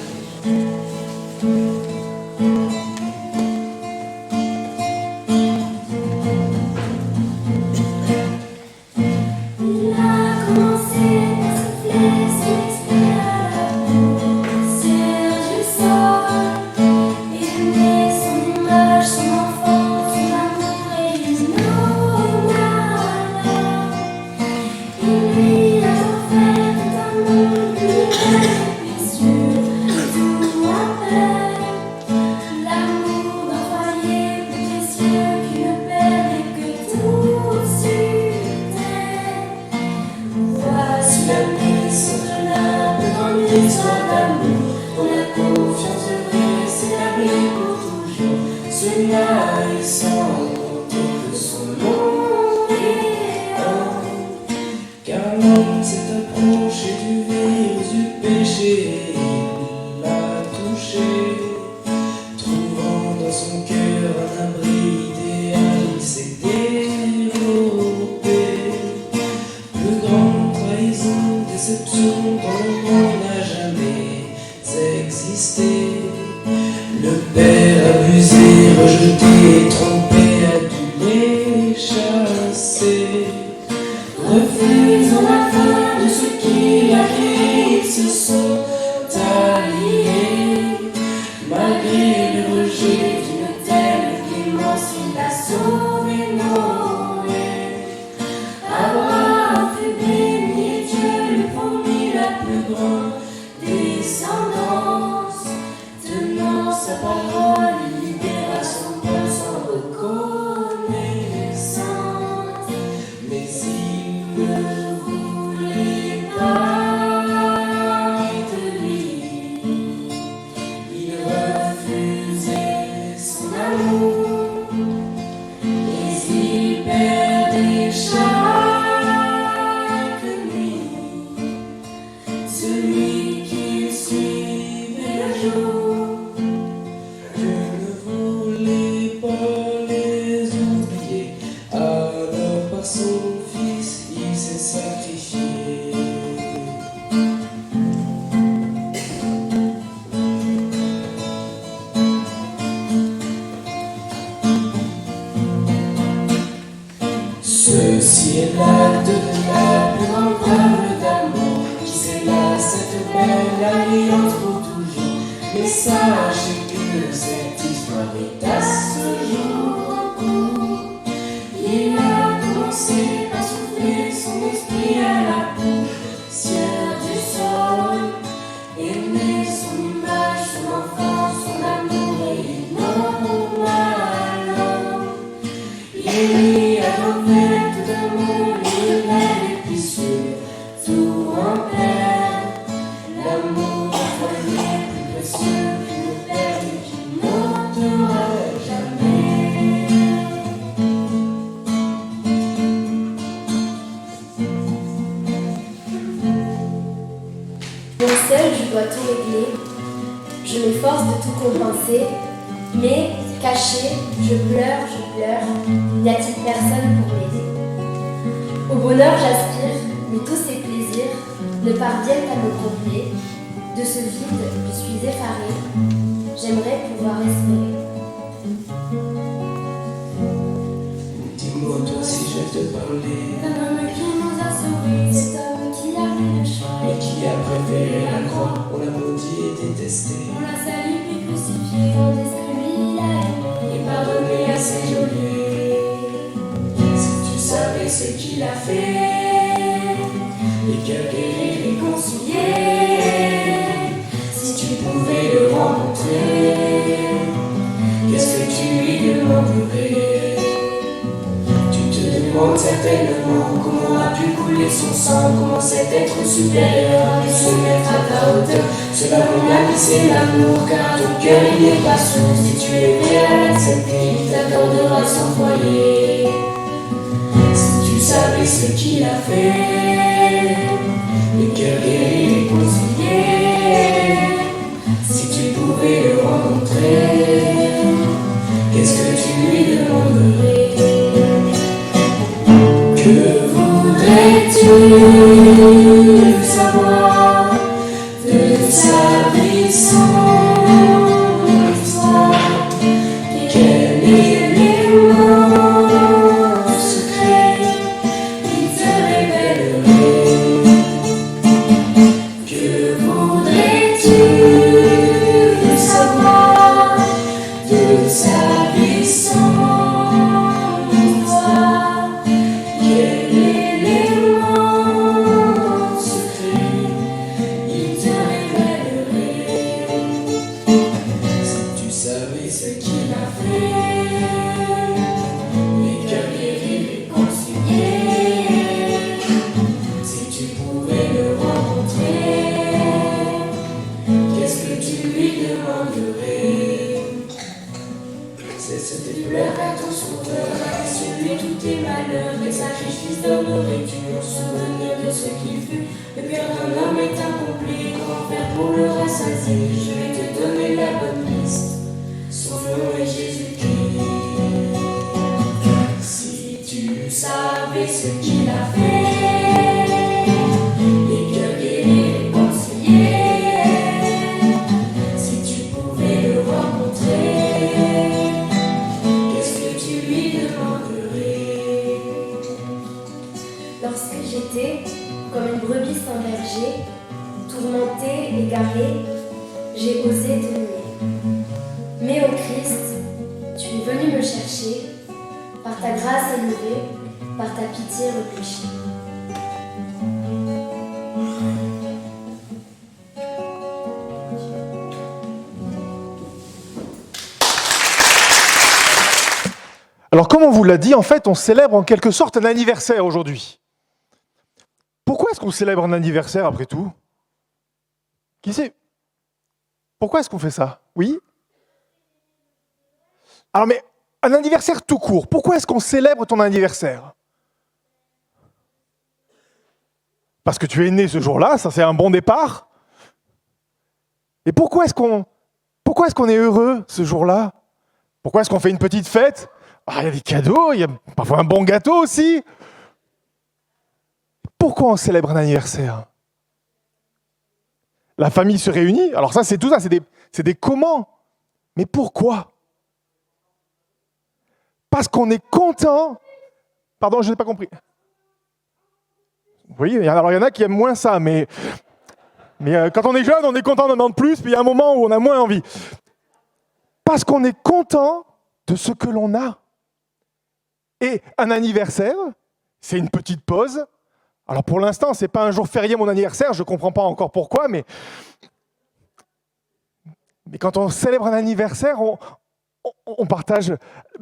Speaker 14: Ceci est l'acte de la plus grande preuve d'amour qui scella cette belle alliance pour toujours. Mais sachez que cette histoire est à ce jour en cours. Il a commencé par souffler son esprit à la poussière du sol, aimer son image, son enfance, son amour et non mal. Il a refait tout un monde lumineux et puis surtout en paix. L'amour foyer plus précieux qui nous perd et qui n'ôtera jamais.
Speaker 19: Moi seule, je dois tout régler. Je m'efforce de tout compenser, mais caché, je pleure. N'y a-t-il personne pour m'aider? Au bonheur, j'aspire, mais tous ces plaisirs ne parviennent à me combler. De ce vide, je suis effarée. J'aimerais pouvoir espérer.
Speaker 14: Dis-moi toi si je te parlais
Speaker 19: Un homme qui nous a sauvés, cet homme qui a fait le choix
Speaker 14: et qui a préféré la croix. On l'a maudit et détesté.
Speaker 19: On l'a salué puis crucifié, tandis que lui il a aimé
Speaker 14: Et pardonné à ses geôliers. Si tu savais ce qu'il a fait, les cœurs guéris, réconciliés. Si tu pouvais le rencontrer, qu'est-ce que tu lui demanderais? Tu te demandes certainement comment a pu couler son sang, comment cet être supérieur a pu se mettre à ta hauteur. Cela mon ami, c'est l'amour, car ton cœur il n'est pas sourd. Si tu es prêt à l'accepter, il t'accordera son foyer. Si tu savais ce qu'il a fait, le cœur guéri, réconcilié. Si tu pouvais le rencontrer, qu'est-ce que tu lui demanderais? savoir de sa vie sans histoire. Quel est l'immense secret qu'il te révélerait? Que voudrais-tu savoir de sa vie sans histoire? Quel est l'immense secret qu'il te révélerait? Si tu savais ce qu'il a fait, les cœurs guéris, réconciliés, si tu pouvais le rencontrer, qu'est-ce que tu lui demanderais? Cesse tes pleurs à ton sauveur, celui tous tes malheurs, et sacrifice de nourriture, souvenir de ce qu'il fut. Le cœur d'un homme est incomplet, comment faire pour le rassasier? Je vais te donner la bonne liste, son nom est Jésus-Christ. Si tu savais ce qu'il a fait, les cœurs guéris, réconciliés, si tu pouvais le rencontrer, qu'est-ce que tu lui demanderais?
Speaker 19: Lorsque j'étais comme une brebis sans berger, tourmentée, égarée, j'ai osé te nier. Mais au Christ, tu es venu me chercher, par ta grâce élevée, par ta pitié repêchée.
Speaker 1: Alors, comme on vous l'a dit, en fait, on célèbre en quelque sorte un anniversaire aujourd'hui. Pourquoi est-ce qu'on célèbre un anniversaire après tout? Qui sait? Pourquoi est-ce qu'on fait ça? Oui? Alors, mais un anniversaire tout court, pourquoi est-ce qu'on célèbre ton anniversaire? Parce que tu es né ce jour-là, ça c'est un bon départ. Et pourquoi est-ce qu'on est heureux ce jour-là? Pourquoi est-ce qu'on fait une petite fête? Ah, il y a des cadeaux, il y a parfois un bon gâteau aussi. Pourquoi on célèbre un anniversaire? La famille se réunit. Alors ça, c'est tout ça, c'est des comment. Mais pourquoi? Parce qu'on est content. Pardon, je n'ai pas compris. Oui, alors il y en a qui aiment moins ça, mais quand on est jeune, on est content d'en demander plus, puis il y a un moment où on a moins envie. Parce qu'on est content de ce que l'on a. Et un anniversaire, c'est une petite pause. Alors pour l'instant, ce n'est pas un jour férié mon anniversaire, je ne comprends pas encore pourquoi, mais quand on célèbre un anniversaire, on partage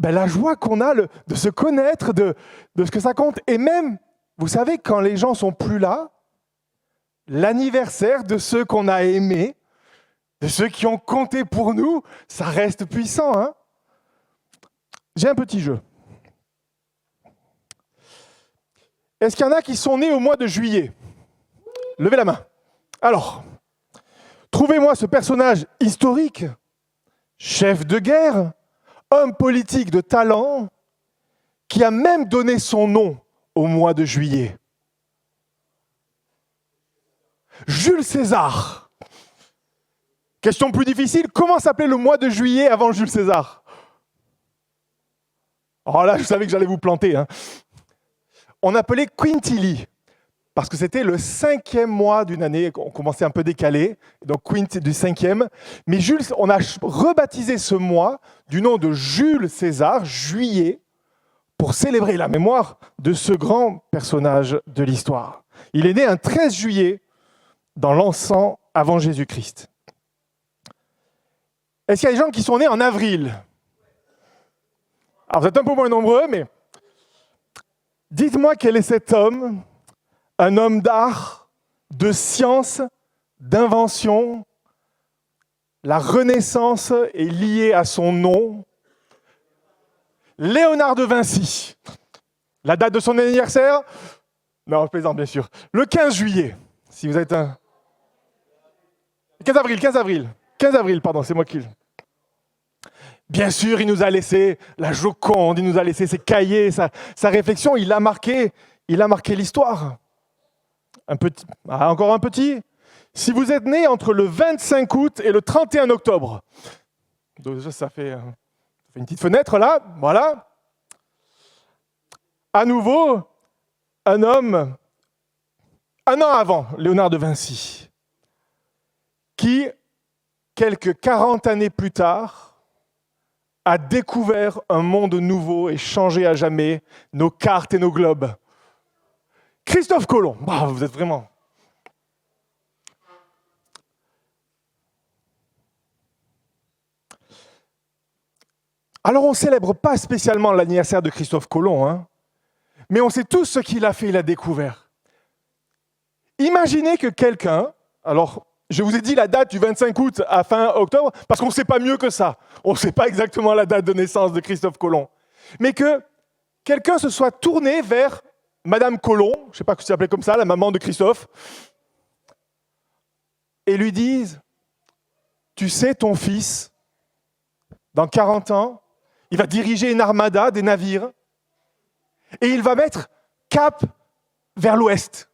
Speaker 1: la joie qu'on a de se connaître, de ce que ça compte. Et même, vous savez, quand les gens ne sont plus là, l'anniversaire de ceux qu'on a aimés, de ceux qui ont compté pour nous, ça reste puissant. Hein? J'ai un petit jeu. Est-ce qu'il y en a qui sont nés au mois de juillet? Levez la main. Alors, trouvez-moi ce personnage historique, chef de guerre, homme politique de talent, qui a même donné son nom au mois de juillet. Jules César. Question plus difficile, comment s'appelait le mois de juillet avant Jules César? Oh là, je savais que j'allais vous planter. Hein. On appelait Quintili, parce que c'était le 5e mois d'une année, on commençait un peu décalé, donc Quint du 5e. Mais Jules, on a rebaptisé ce mois du nom de Jules César, juillet, pour célébrer la mémoire de ce grand personnage de l'histoire. Il est né un 13 juillet dans l'an 100 avant Jésus-Christ. Est-ce qu'il y a des gens qui sont nés en avril? Alors vous êtes un peu moins nombreux, mais dites-moi quel est cet homme, un homme d'art, de science, d'invention. La Renaissance est liée à son nom. Léonard de Vinci. La date de son anniversaire? Non, je plaisante bien sûr. Le 15 juillet, si vous êtes un... 15 avril, pardon, c'est moi qui... Bien sûr, il nous a laissé la Joconde, il nous a laissé ses cahiers, sa réflexion, il a marqué l'histoire. Un petit. Ah, encore un petit. Si vous êtes né entre le 25 août et le 31 octobre, donc ça fait une petite fenêtre là, voilà. À nouveau, un homme, un an avant, Léonard de Vinci, qui, quelques 40 années plus tard, a découvert un monde nouveau et changé à jamais nos cartes et nos globes. Christophe Colomb, bah, vous êtes vraiment... Alors on ne célèbre pas spécialement l'anniversaire de Christophe Colomb, hein, mais on sait tous ce qu'il a fait, il a découvert. Imaginez que quelqu'un, alors je vous ai dit la date du 25 août à fin octobre, parce qu'on ne sait pas mieux que ça. On ne sait pas exactement la date de naissance de Christophe Colomb. Mais que quelqu'un se soit tourné vers Madame Colomb, je ne sais pas si s'appelait comme ça, la maman de Christophe, et lui dise, tu sais, ton fils, dans 40 ans, il va diriger une armada, des navires, et il va mettre cap vers l'ouest.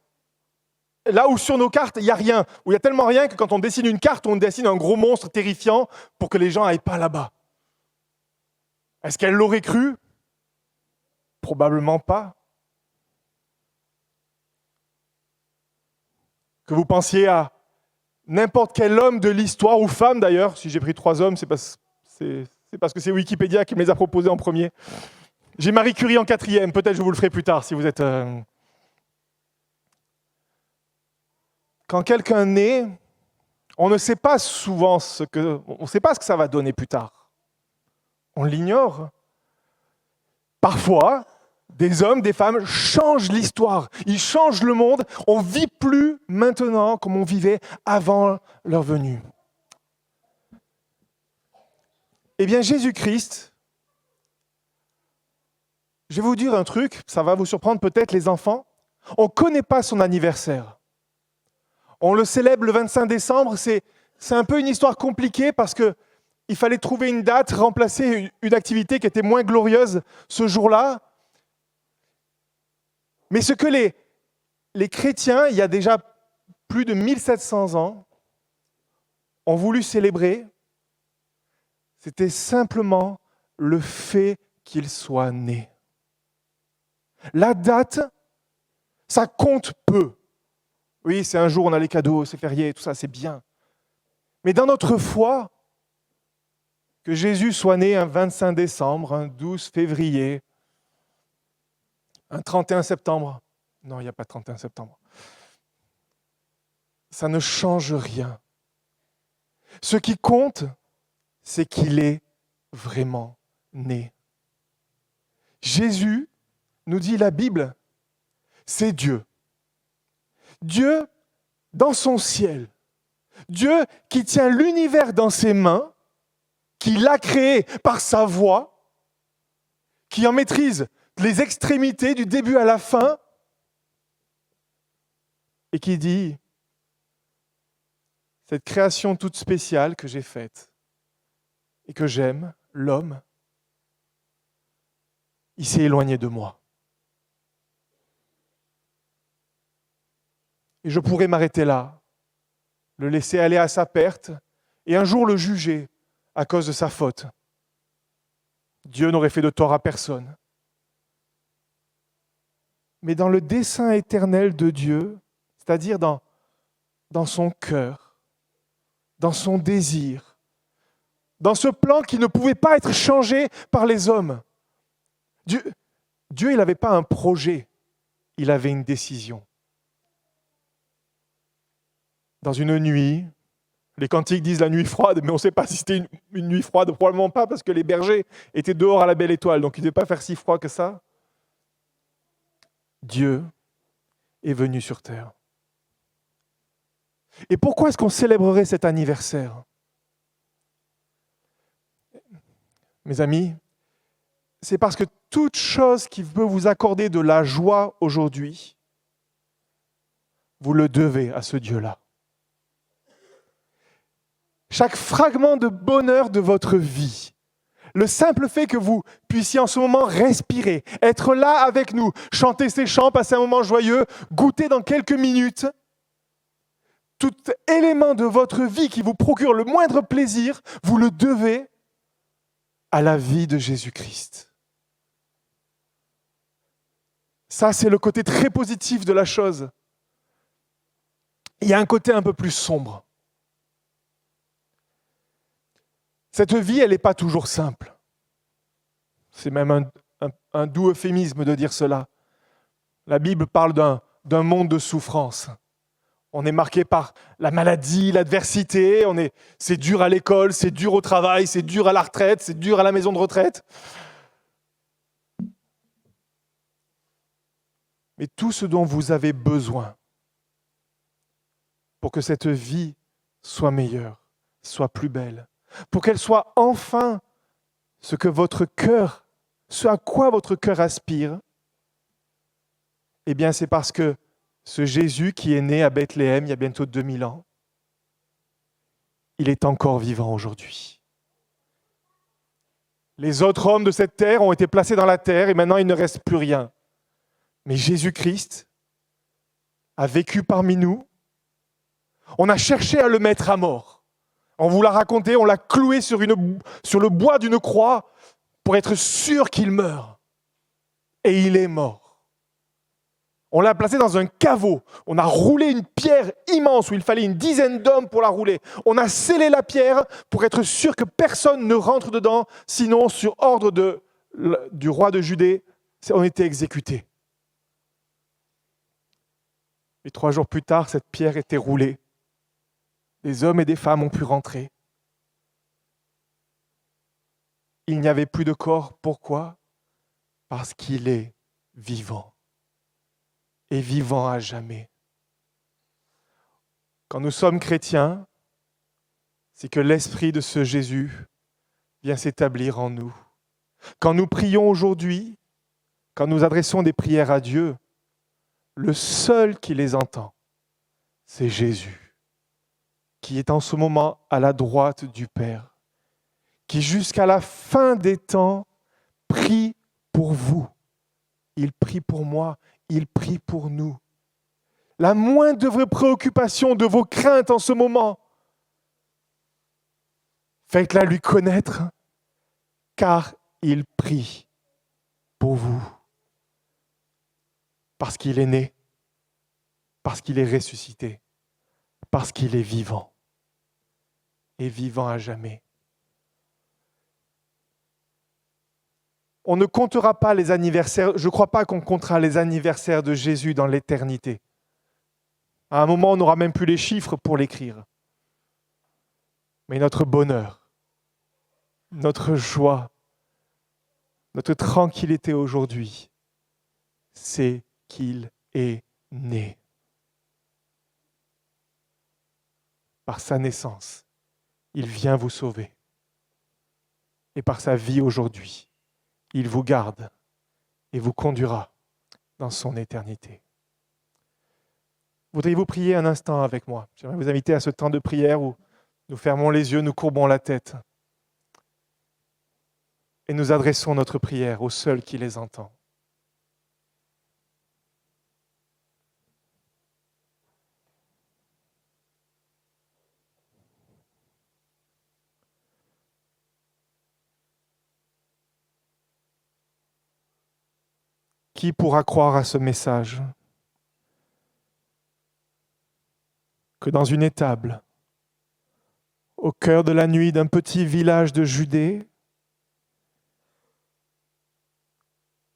Speaker 1: Là où sur nos cartes, il n'y a rien, où il y a tellement rien que quand on dessine une carte, on dessine un gros monstre terrifiant pour que les gens n'aillent pas là-bas. Est-ce qu'elle l'aurait cru? Probablement pas. Que vous pensiez à n'importe quel homme de l'histoire, ou femme d'ailleurs, si j'ai pris 3 hommes, c'est parce que c'est Wikipédia qui me les a proposés en premier. J'ai Marie Curie en 4e, peut-être je vous le ferai plus tard si vous êtes... Quand quelqu'un naît, on ne sait pas souvent on ne sait pas ce que ça va donner plus tard. On l'ignore. Parfois, des hommes, des femmes changent l'histoire, ils changent le monde. On ne vit plus maintenant comme on vivait avant leur venue. Eh bien, Jésus-Christ, je vais vous dire un truc, ça va vous surprendre peut-être les enfants, on ne connaît pas son anniversaire. On le célèbre le 25 décembre, c'est un peu une histoire compliquée parce qu'il fallait trouver une date, remplacer une activité qui était moins glorieuse ce jour-là. Mais ce que les chrétiens, il y a déjà plus de 1700 ans, ont voulu célébrer, c'était simplement le fait qu'il soit né. La date, ça compte peu. Oui, c'est un jour, on a les cadeaux, c'est férié, tout ça, c'est bien. Mais dans notre foi, que Jésus soit né un 25 décembre, un 12 février, un 31 septembre, non, il n'y a pas de 31 septembre, ça ne change rien. Ce qui compte, c'est qu'il est vraiment né. Jésus, nous dit la Bible, c'est Dieu. Dieu dans son ciel. Dieu qui tient l'univers dans ses mains, qui l'a créé par sa voix, qui en maîtrise les extrémités du début à la fin, et qui dit, cette création toute spéciale que j'ai faite et que j'aime, l'homme, il s'est éloigné de moi. Et je pourrais m'arrêter là, le laisser aller à sa perte et un jour le juger à cause de sa faute. Dieu n'aurait fait de tort à personne. Mais dans le dessein éternel de Dieu, c'est-à-dire dans son cœur, dans son désir, dans ce plan qui ne pouvait pas être changé par les hommes, Dieu, il n'avait pas un projet, il avait une décision. Dans une nuit, les cantiques disent la nuit froide, mais on ne sait pas si c'était une nuit froide, probablement pas, parce que les bergers étaient dehors à la belle étoile, donc il ne devait pas faire si froid que ça. Dieu est venu sur terre. Et pourquoi est-ce qu'on célébrerait cet anniversaire? Mes amis, c'est parce que toute chose qui peut vous accorder de la joie aujourd'hui, vous le devez à ce Dieu-là. Chaque fragment de bonheur de votre vie, Le simple fait que vous puissiez en ce moment respirer, être là avec nous, chanter ces chants, passer un moment joyeux, goûter dans quelques minutes, tout élément de votre vie qui vous procure le moindre plaisir, vous le devez à la vie de Jésus-Christ. Ça, c'est le côté très positif de la chose. Il y a un côté un peu plus sombre. Cette vie, elle n'est pas toujours simple. C'est même un doux euphémisme de dire cela. La Bible parle d'un monde de souffrance. On est marqué par la maladie, l'adversité, c'est dur à l'école, c'est dur au travail, c'est dur à la retraite, c'est dur à la maison de retraite. Mais tout ce dont vous avez besoin pour que cette vie soit meilleure, soit plus belle, pour qu'elle soit enfin ce à quoi votre cœur aspire, eh bien c'est parce que ce Jésus qui est né à Bethléem il y a bientôt 2000 ans, il est encore vivant aujourd'hui. Les autres hommes de cette terre ont été placés dans la terre et maintenant il ne reste plus rien. Mais Jésus-Christ a vécu parmi nous. On a cherché à le mettre à mort. On vous l'a raconté, on l'a cloué sur le bois d'une croix pour être sûr qu'il meure. Et il est mort. On l'a placé dans un caveau. On a roulé une pierre immense où il fallait une dizaine d'hommes pour la rouler. On a scellé la pierre pour être sûr que personne ne rentre dedans, sinon sur ordre du roi de Judée, on était exécutés. Et 3 jours plus tard, cette pierre était roulée. Des hommes et des femmes ont pu rentrer. Il n'y avait plus de corps. Pourquoi ? Parce qu'il est vivant. Et vivant à jamais. Quand nous sommes chrétiens, c'est que l'esprit de ce Jésus vient s'établir en nous. Quand nous prions aujourd'hui, quand nous adressons des prières à Dieu, le seul qui les entend, c'est Jésus, qui est en ce moment à la droite du Père, qui jusqu'à la fin des temps prie pour vous. Il prie pour moi, il prie pour nous. La moindre de vos préoccupations, de vos craintes en ce moment, faites-la lui connaître, car il prie pour vous. Parce qu'il est né, parce qu'il est ressuscité, parce qu'il est vivant, et vivant à jamais. On ne comptera pas les anniversaires, je ne crois pas qu'on comptera les anniversaires de Jésus dans l'éternité. À un moment, on n'aura même plus les chiffres pour l'écrire. Mais notre bonheur, notre joie, notre tranquillité aujourd'hui, c'est qu'il est né. Par sa naissance, il vient vous sauver. Et par sa vie aujourd'hui, il vous garde et vous conduira dans son éternité. Voudriez-vous prier un instant avec moi ? J'aimerais vous inviter à ce temps de prière où nous fermons les yeux, nous courbons la tête et nous adressons notre prière au seul qui les entend. Qui pourra croire à ce message ? Que dans une étable, au cœur de la nuit d'un petit village de Judée,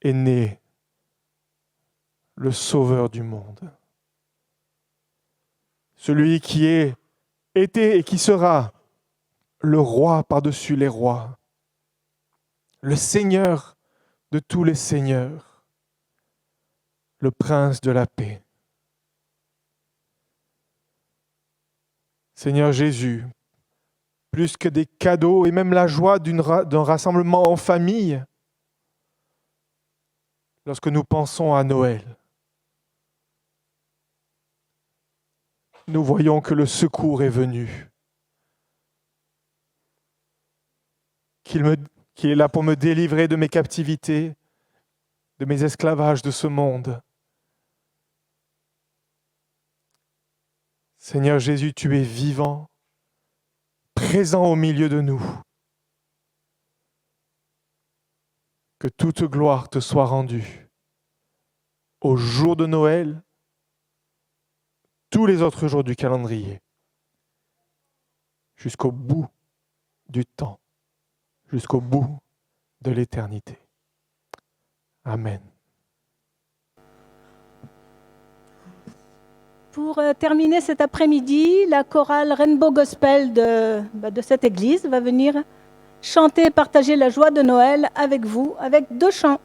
Speaker 1: est né le Sauveur du monde. Celui qui était et qui sera le roi par-dessus les rois, le Seigneur de tous les seigneurs, le Prince de la paix. Seigneur Jésus, plus que des cadeaux et même la joie d'un rassemblement en famille, lorsque nous pensons à Noël, nous voyons que le secours est venu, qu'il qui est là pour me délivrer de mes captivités, de mes esclavages de ce monde. Seigneur Jésus, tu es vivant, présent au milieu de nous. Que toute gloire te soit rendue au jour de Noël, tous les autres jours du calendrier, jusqu'au bout du temps, jusqu'au bout de l'éternité. Amen.
Speaker 2: Pour terminer cet après-midi, la chorale Rainbow Gospel de cette église va venir chanter et partager la joie de Noël avec vous, avec 2 chants.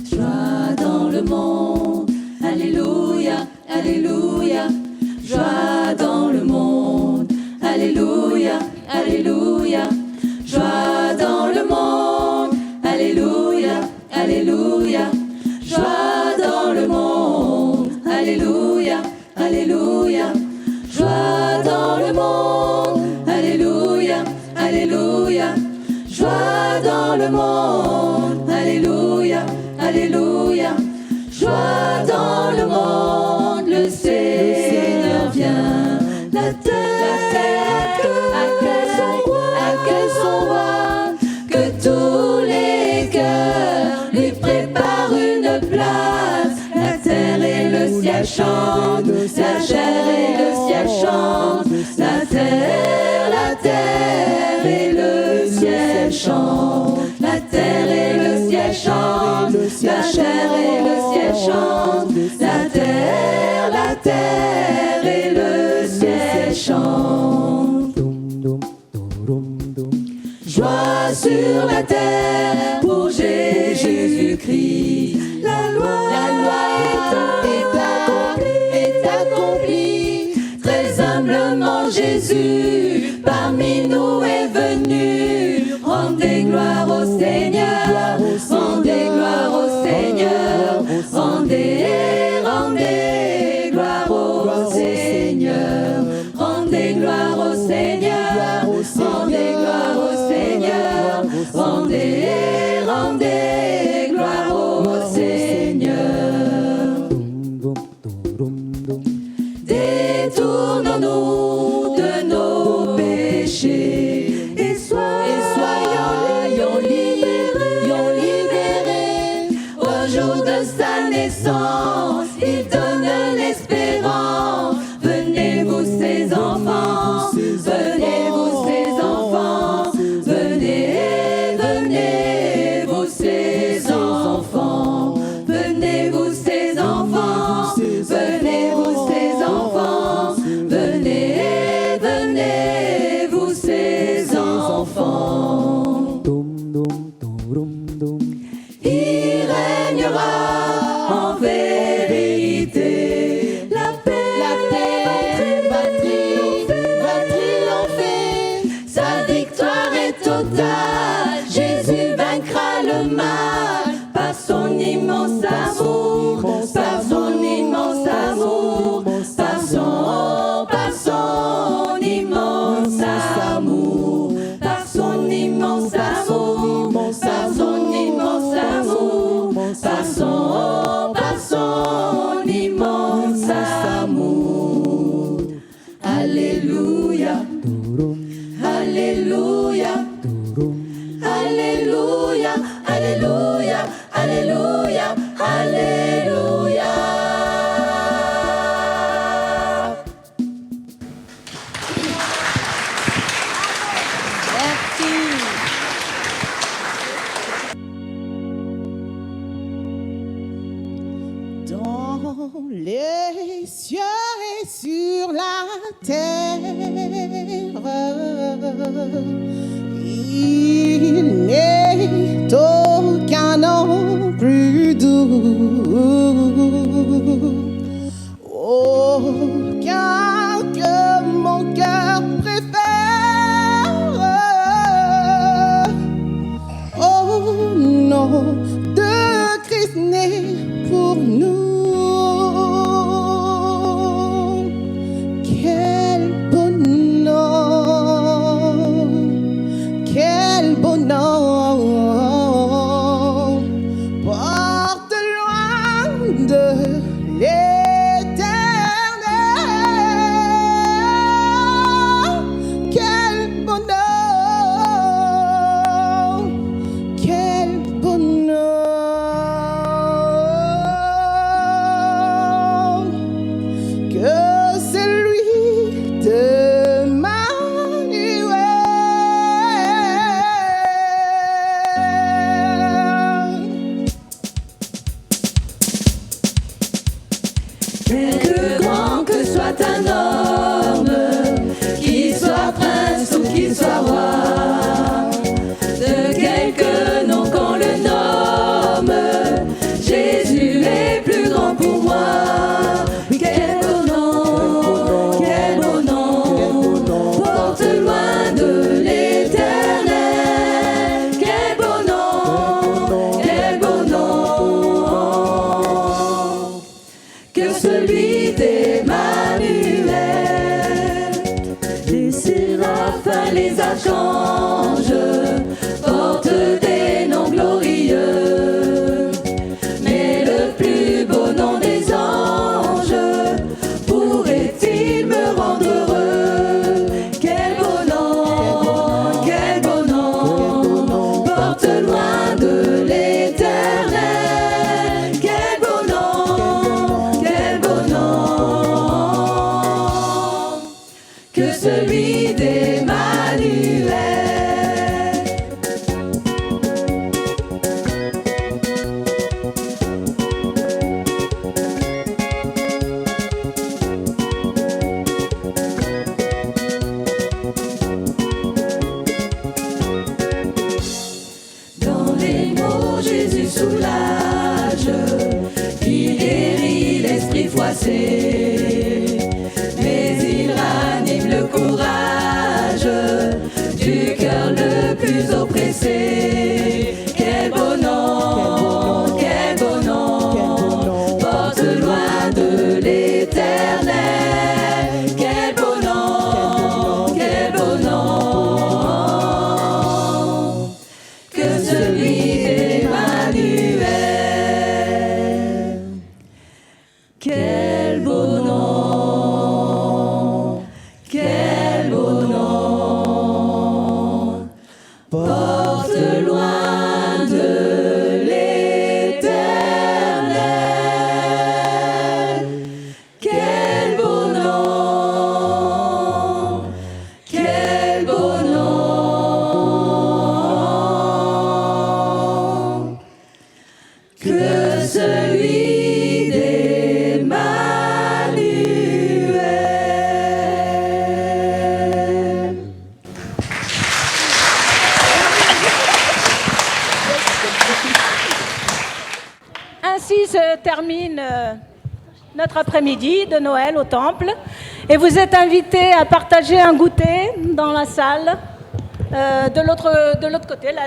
Speaker 14: Joie dans le monde, alléluia, alléluia. Joie dans le monde, alléluia, alléluia. Joie dans le monde, alléluia, alléluia. Joie dans le monde, alléluia, alléluia. Joie dans le monde, alléluia, alléluia. Joie dans le monde, alléluia, alléluia. Joie dans le monde, le Seigneur vient. La terre accueille son roi, que tous les cœurs lui préparent une place. La terre et le ciel chantent, la terre et le ciel chantent. La terre et le ciel chantent. La terre et le ciel chantent. La terre et le ciel chantent. La terre et le ciel chantent. Joie sur la terre pour Jésus-Christ. La loi est accomplie. Très humblement Jésus parmi nous est venu. Rendez gloire au Seigneur, rendez gloire au Seigneur, rendez gloire au Seigneur, rendez gloire au Seigneur, rendez gloire au Seigneur, rendez gloire au Seigneur. Détournons-nous de nos péchés et soyons libérés. Au jour de sa naissance, il donne l'espérance. Venez-vous ses enfants, venez-vous ses enfants, venez-vous ses enfants, venez-vous ses enfants, venez-vous ses enfants, venez-vous ses enfants. Il régnera en vérité. La paix va triompher. Sa victoire est totale. Jésus vaincra le mal par son immense amour, par son immense amour, par son immense amour, par son immense amour, par son immense amour, par son immense amour. Alléluia, alléluia, alléluia, alléluia, alléluia, alléluia.
Speaker 3: Dans les cieux et sur la terre, il n'est aucun nom plus doux, aucun que mon cœur préfère. Au nom de Christ né pour nous.
Speaker 14: loin les archanges portent des noms glorieux, mais le plus beau nom des anges pourrait-il me rendre heureux? Quel beau nom, quel beau nom, porte loin de l'éternel. Quel beau nom, que celui d'Emmanuel. Dans les mots, Jésus soulage, il guérit l'esprit froissé, mais il ranime le courage du cœur le plus oppressé. Quel beau nom, porte loin de l'éternel. Quel beau nom, que celui d'Emmanuel. Quel beau nom, porte loin de l'éternel. Quel beau nom, que celui d'Emmanuel.
Speaker 2: Ainsi se termine notre après-midi de Noël au Temple. Et vous êtes invités à partager un goûter dans la salle de l'autre côté, là,